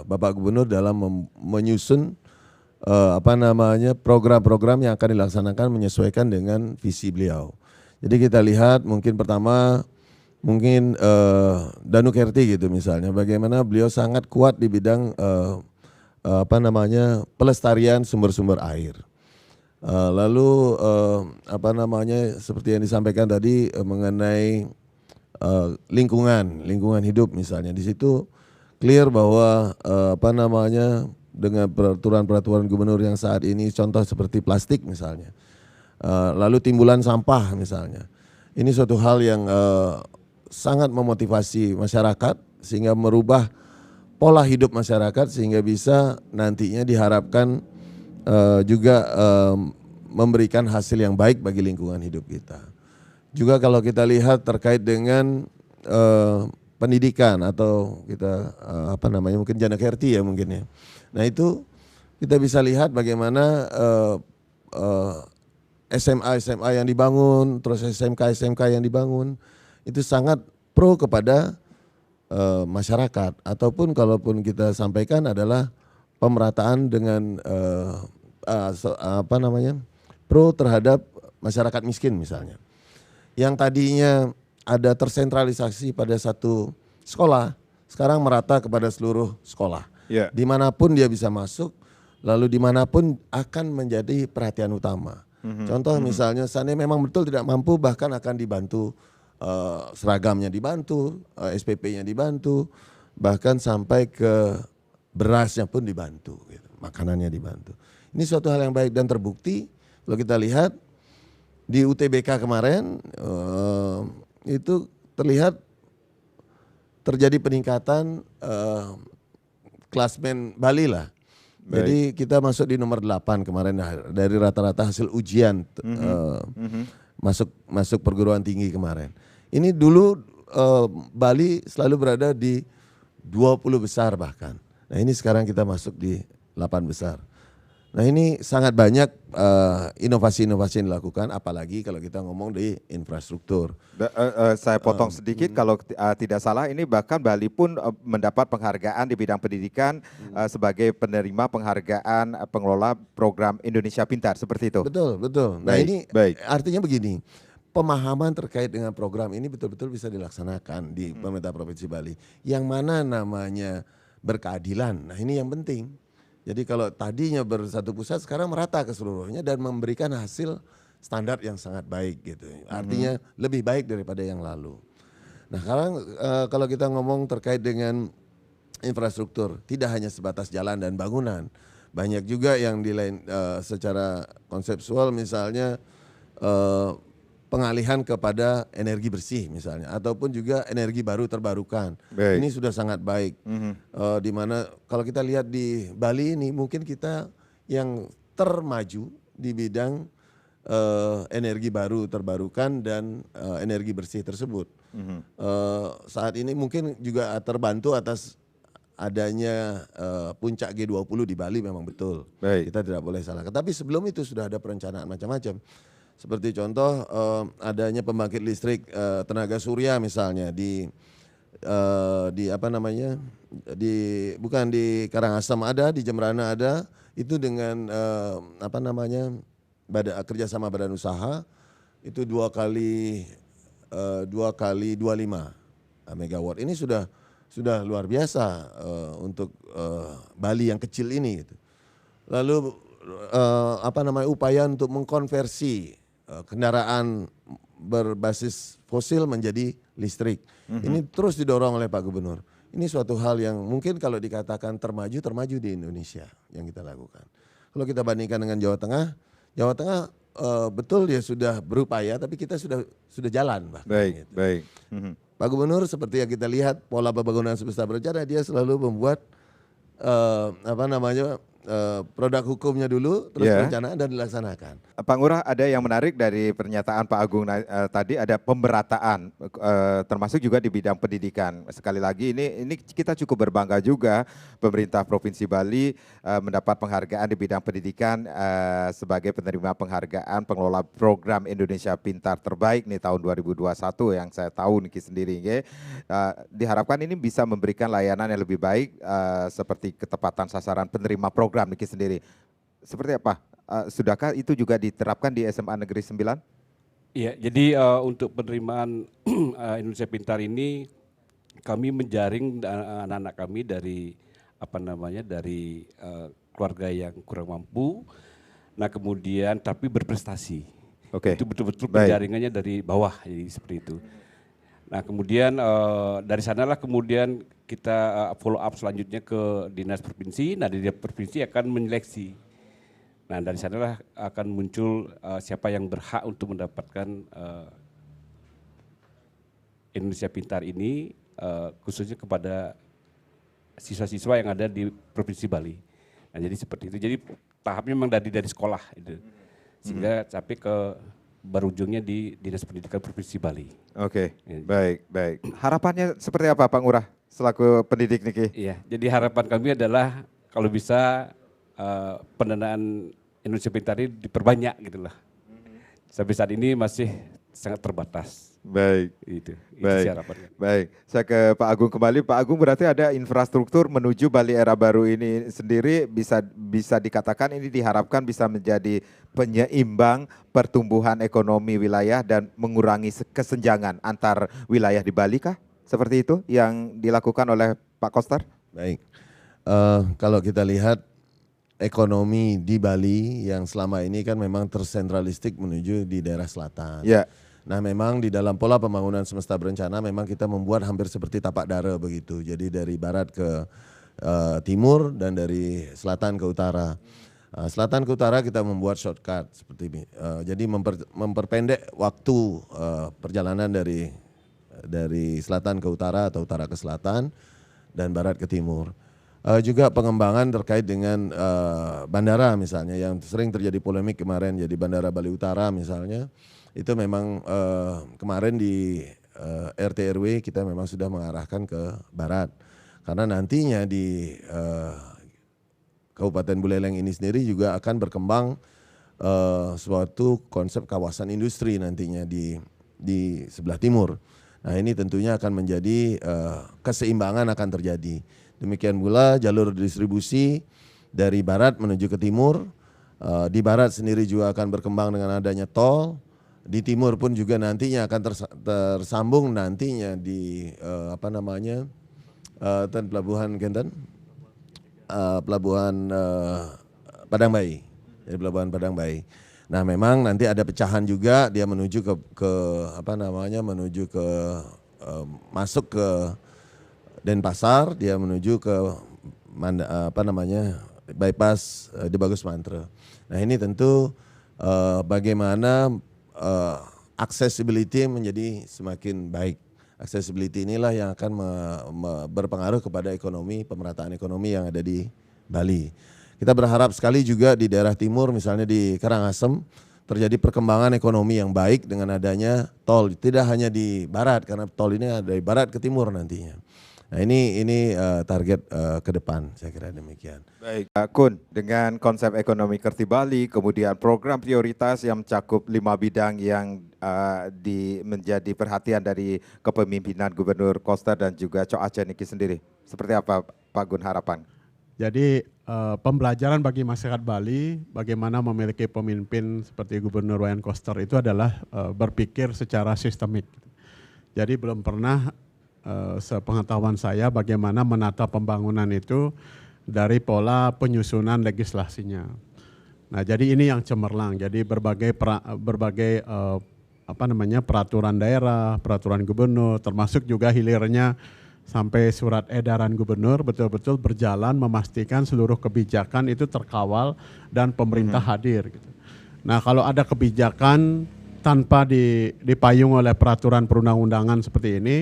C: Bapak Gubernur dalam menyusun program-program yang akan dilaksanakan menyesuaikan dengan visi beliau. Jadi kita lihat mungkin pertama Danu Kerti gitu misalnya, bagaimana beliau sangat kuat di bidang pelestarian sumber-sumber air. Lalu seperti yang disampaikan tadi mengenai lingkungan hidup misalnya, di situ clear bahwa dengan peraturan gubernur yang saat ini contoh seperti plastik misalnya, lalu timbulan sampah misalnya, ini suatu hal yang sangat memotivasi masyarakat sehingga merubah pola hidup masyarakat sehingga bisa nantinya diharapkan juga memberikan hasil yang baik bagi lingkungan hidup kita. Juga kalau kita lihat terkait dengan pendidikan atau kita mungkin Jana Kerti ya mungkin ya. Nah, itu kita bisa lihat bagaimana SMA yang dibangun, terus SMK yang dibangun itu sangat pro kepada masyarakat, ataupun kalaupun kita sampaikan adalah pemerataan dengan pro terhadap masyarakat miskin misalnya. Yang tadinya ada tersentralisasi pada satu sekolah, sekarang merata kepada seluruh sekolah. Dimanapun dia bisa masuk, lalu dimanapun akan menjadi perhatian utama. Contoh misalnya seandainya memang betul tidak mampu, bahkan akan dibantu seragamnya dibantu, SPP-nya dibantu, bahkan sampai ke berasnya pun dibantu, gitu, makanannya dibantu. Ini suatu hal yang baik dan terbukti. Kalau kita lihat di UTBK kemarin itu terlihat terjadi peningkatan klasmen Bali lah. Baik. Jadi kita masuk di nomor 8 kemarin dari rata-rata hasil ujian masuk perguruan tinggi kemarin. Ini dulu Bali selalu berada di 20 besar bahkan. Nah, ini sekarang kita masuk di 8 besar. Nah ini sangat banyak inovasi-inovasi yang dilakukan, apalagi kalau kita ngomong di infrastruktur.
A: Saya potong sedikit, kalau tidak salah ini bahkan Bali pun mendapat penghargaan di bidang pendidikan sebagai penerima penghargaan pengelola program Indonesia Pintar, seperti itu.
C: Betul, betul. Nah
A: Baik,
C: ini
A: baik.
C: artinya begini, pemahaman terkait dengan program ini betul-betul bisa dilaksanakan di pemerintah Provinsi Bali. Yang mana namanya berkeadilan, nah ini yang penting. Jadi kalau tadinya bersatu pusat, sekarang merata ke seluruhnya dan memberikan hasil standar yang sangat baik gitu. Artinya lebih baik daripada yang lalu. Nah sekarang kalau kita ngomong terkait dengan infrastruktur, tidak hanya sebatas jalan dan bangunan, banyak juga yang di lain secara konseptual, misalnya pengalihan kepada energi bersih misalnya, ataupun juga energi baru terbarukan.
A: Baik.
C: Ini sudah sangat baik. Di mana kalau kita lihat di Bali ini mungkin kita yang termaju di bidang energi baru terbarukan dan energi bersih tersebut. Saat ini mungkin juga terbantu atas adanya puncak G20 di Bali, memang betul.
A: Baik.
C: Kita tidak boleh salahkan. Tapi sebelum itu sudah ada perencanaan macam-macam. Seperti contoh adanya pembangkit listrik tenaga surya misalnya di apa namanya, bukan di Karangasem ada, di Jembrana ada, itu dengan apa namanya, kerjasama badan usaha itu 2 kali 25 megawatt. Ini sudah luar biasa untuk Bali yang kecil ini gitu. Lalu apa namanya, upaya untuk mengkonversi kendaraan berbasis fosil menjadi listrik. Ini terus didorong oleh Pak Gubernur. Ini suatu hal yang mungkin kalau dikatakan termaju di Indonesia yang kita lakukan. Kalau kita bandingkan dengan Jawa Tengah betul dia sudah berupaya, tapi kita sudah jalan bahkan.
A: Baik,
C: gitu.
A: baik.
C: Pak Gubernur seperti yang kita lihat pola pembangunan semesta berencana, dia selalu membuat apa namanya, produk hukumnya dulu, terus perencanaan dan dilaksanakan.
A: Pak Ngurah, ada yang menarik dari pernyataan Pak Agung tadi, ada pemerataan, termasuk juga di bidang pendidikan. Sekali lagi ini kita cukup berbangga juga pemerintah Provinsi Bali mendapat penghargaan di bidang pendidikan sebagai penerima penghargaan pengelola program Indonesia Pintar terbaik nih tahun 2021 yang saya tahu Niki sendiri. Diharapkan ini bisa memberikan layanan yang lebih baik seperti ketepatan sasaran penerima program Niki sendiri. Seperti apa? Sudahkah itu juga diterapkan di SMA Negeri 9?
D: Iya, jadi untuk penerimaan Indonesia Pintar ini kami menjaring anak-anak kami dari apa namanya, dari keluarga yang kurang mampu. Nah kemudian tapi berprestasi.
A: Oke.
D: Itu betul-betul penjaringannya dari bawah, jadi seperti itu. Nah kemudian dari sanalah kemudian kita follow up selanjutnya ke dinas provinsi. Nah di dinas provinsi akan menyeleksi. Nah dari sanalah akan muncul siapa yang berhak untuk mendapatkan Indonesia Pintar ini, khususnya kepada siswa-siswa yang ada di Provinsi Bali. Nah jadi seperti itu. Jadi tahapnya memang dari sekolah itu, sehingga sampai ke berujungnya di Dinas Pendidikan Provinsi Bali.
A: Oke, baik. Harapannya seperti apa Pak Ngurah selaku pendidik Niki?
D: Iya, jadi harapan kami adalah kalau bisa pendanaan Indonesia Pintar ini diperbanyak gitu lah. Sampai saat ini masih sangat terbatas.
A: Baik.
D: Itu
A: Baik.
D: harapannya.
A: Baik, saya ke Pak Agung kembali. Pak Agung, berarti ada infrastruktur menuju Bali era baru ini sendiri bisa dikatakan ini diharapkan bisa menjadi penyeimbang pertumbuhan ekonomi wilayah dan mengurangi kesenjangan antar wilayah di Bali kah? Seperti itu yang dilakukan oleh Pak Koster?
C: Baik, kalau kita lihat ekonomi di Bali yang selama ini kan memang tersentralistik menuju di daerah selatan.
A: Ya.
C: Nah memang di dalam pola pembangunan semesta berencana memang kita membuat hampir seperti tapak dara begitu. Jadi dari barat ke timur dan dari selatan ke utara. Selatan ke utara kita membuat shortcut seperti ini. Jadi memperpendek waktu perjalanan dari selatan ke utara atau utara ke selatan dan barat ke timur. Juga pengembangan terkait dengan bandara misalnya yang sering terjadi polemik kemarin, jadi Bandara Bali Utara misalnya. Itu memang kemarin di RT RW kita memang sudah mengarahkan ke barat. Karena nantinya di Kabupaten Buleleng ini sendiri juga akan berkembang suatu konsep kawasan industri nantinya di sebelah timur. Nah ini tentunya akan menjadi keseimbangan akan terjadi. Demikian pula jalur distribusi dari barat menuju ke timur. Di barat sendiri juga akan berkembang dengan adanya tol. Di timur pun juga nantinya akan tersambung nantinya di pelabuhan Genten, pelabuhan Padang Bayi, jadi pelabuhan Padang Bayi. Nah memang nanti ada pecahan juga dia menuju masuk ke Denpasar, dia menuju ke bypass di Bagus Mantra. Nah ini tentu bagaimana accessibility menjadi semakin baik. Accessibility inilah yang akan berpengaruh kepada ekonomi, pemerataan ekonomi yang ada di Bali. Kita berharap sekali juga di daerah timur, misalnya di Karangasem, terjadi perkembangan ekonomi yang baik dengan adanya tol. Tidak hanya di barat, karena tol ini ada dari barat ke timur nantinya. Nah ini target ke depan, saya kira demikian.
A: Baik, Pak Kun, dengan konsep ekonomi Kerti Bali, kemudian program prioritas yang mencakup 5 bidang yang menjadi perhatian dari kepemimpinan Gubernur Koster dan juga Cok Aceh Niki sendiri. Seperti apa Pak Gun harapan?
B: Jadi pembelajaran bagi masyarakat Bali bagaimana memiliki pemimpin seperti Gubernur Wayan Koster itu adalah berpikir secara sistemik. Jadi belum pernah sepengetahuan saya bagaimana menata pembangunan itu dari pola penyusunan legislasinya. Nah, jadi ini yang cemerlang. Jadi berbagai peraturan daerah, peraturan gubernur, termasuk juga hilirnya sampai surat edaran gubernur betul-betul berjalan memastikan seluruh kebijakan itu terkawal dan pemerintah hadir. Gitu. Nah, kalau ada kebijakan tanpa dipayung oleh peraturan perundang-undangan seperti ini,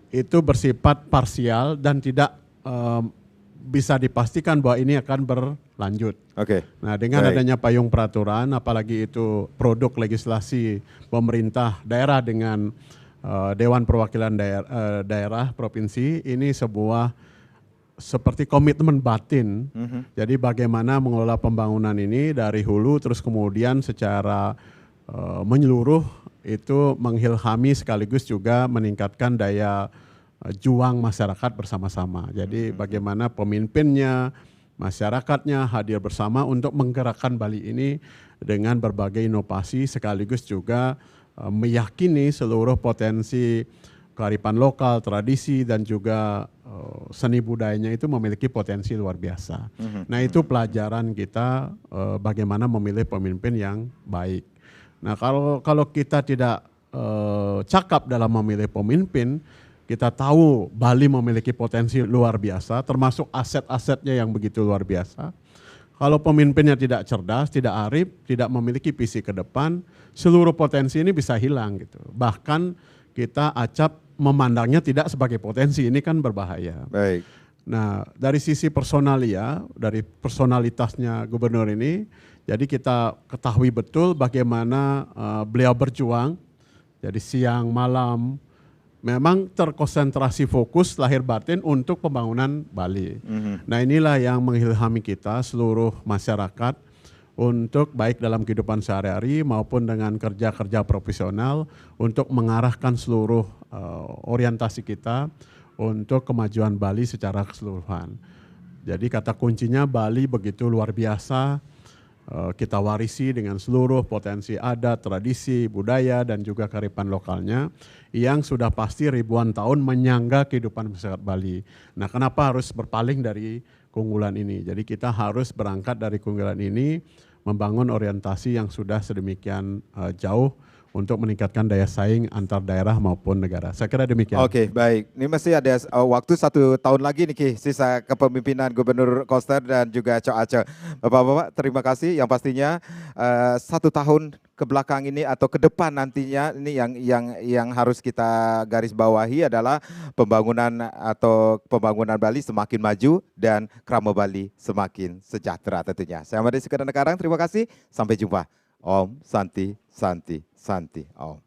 B: itu bersifat parsial dan tidak bisa dipastikan bahwa ini akan berlanjut.
A: Oke.
B: Nah, dengan adanya payung peraturan, apalagi itu produk legislasi pemerintah daerah dengan Dewan Perwakilan daerah provinsi, ini seperti komitmen batin. Jadi bagaimana mengelola pembangunan ini dari hulu terus kemudian secara menyeluruh itu menghilhami sekaligus juga meningkatkan daya juang masyarakat bersama-sama. Jadi bagaimana pemimpinnya, masyarakatnya hadir bersama untuk menggerakkan Bali ini dengan berbagai inovasi sekaligus juga meyakini seluruh potensi kearifan lokal, tradisi dan juga seni budayanya itu memiliki potensi luar biasa. Nah itu pelajaran kita bagaimana memilih pemimpin yang baik. Nah kalau kita tidak cakap dalam memilih pemimpin, kita tahu Bali memiliki potensi luar biasa, termasuk aset-asetnya yang begitu luar biasa. Kalau pemimpinnya tidak cerdas, tidak arif, tidak memiliki visi ke depan, seluruh potensi ini bisa hilang gitu. Bahkan kita acap memandangnya tidak sebagai potensi, ini kan berbahaya.
A: Baik.
B: Nah, dari sisi personalia, dari personalitasnya gubernur ini, jadi kita ketahui betul bagaimana beliau berjuang, jadi siang, malam, memang terkonsentrasi fokus lahir batin untuk pembangunan Bali. Nah inilah yang mengilhami kita seluruh masyarakat untuk baik dalam kehidupan sehari-hari maupun dengan kerja-kerja profesional untuk mengarahkan seluruh orientasi kita untuk kemajuan Bali secara keseluruhan. Jadi kata kuncinya Bali begitu luar biasa, kita warisi dengan seluruh potensi adat, tradisi, budaya dan juga kearifan lokalnya yang sudah pasti ribuan tahun menyangga kehidupan masyarakat Bali. Nah, kenapa harus berpaling dari keunggulan ini? Jadi kita harus berangkat dari keunggulan ini, membangun orientasi yang sudah sedemikian jauh untuk meningkatkan daya saing antar daerah maupun negara. Saya kira demikian.
A: Oke, baik. Ini masih ada waktu 1 tahun lagi nih Ki, sisa kepemimpinan Gubernur Koster dan juga Cok Aceh. Bapak-bapak, terima kasih. Yang pastinya 1 tahun ke belakang ini atau ke depan nantinya ini yang harus kita garis bawahi adalah pembangunan Bali semakin maju dan Krama Bali semakin sejahtera tentunya. Saya Made Sekedar Karang, terima kasih. Sampai jumpa. Om Santi Santi Santi Om.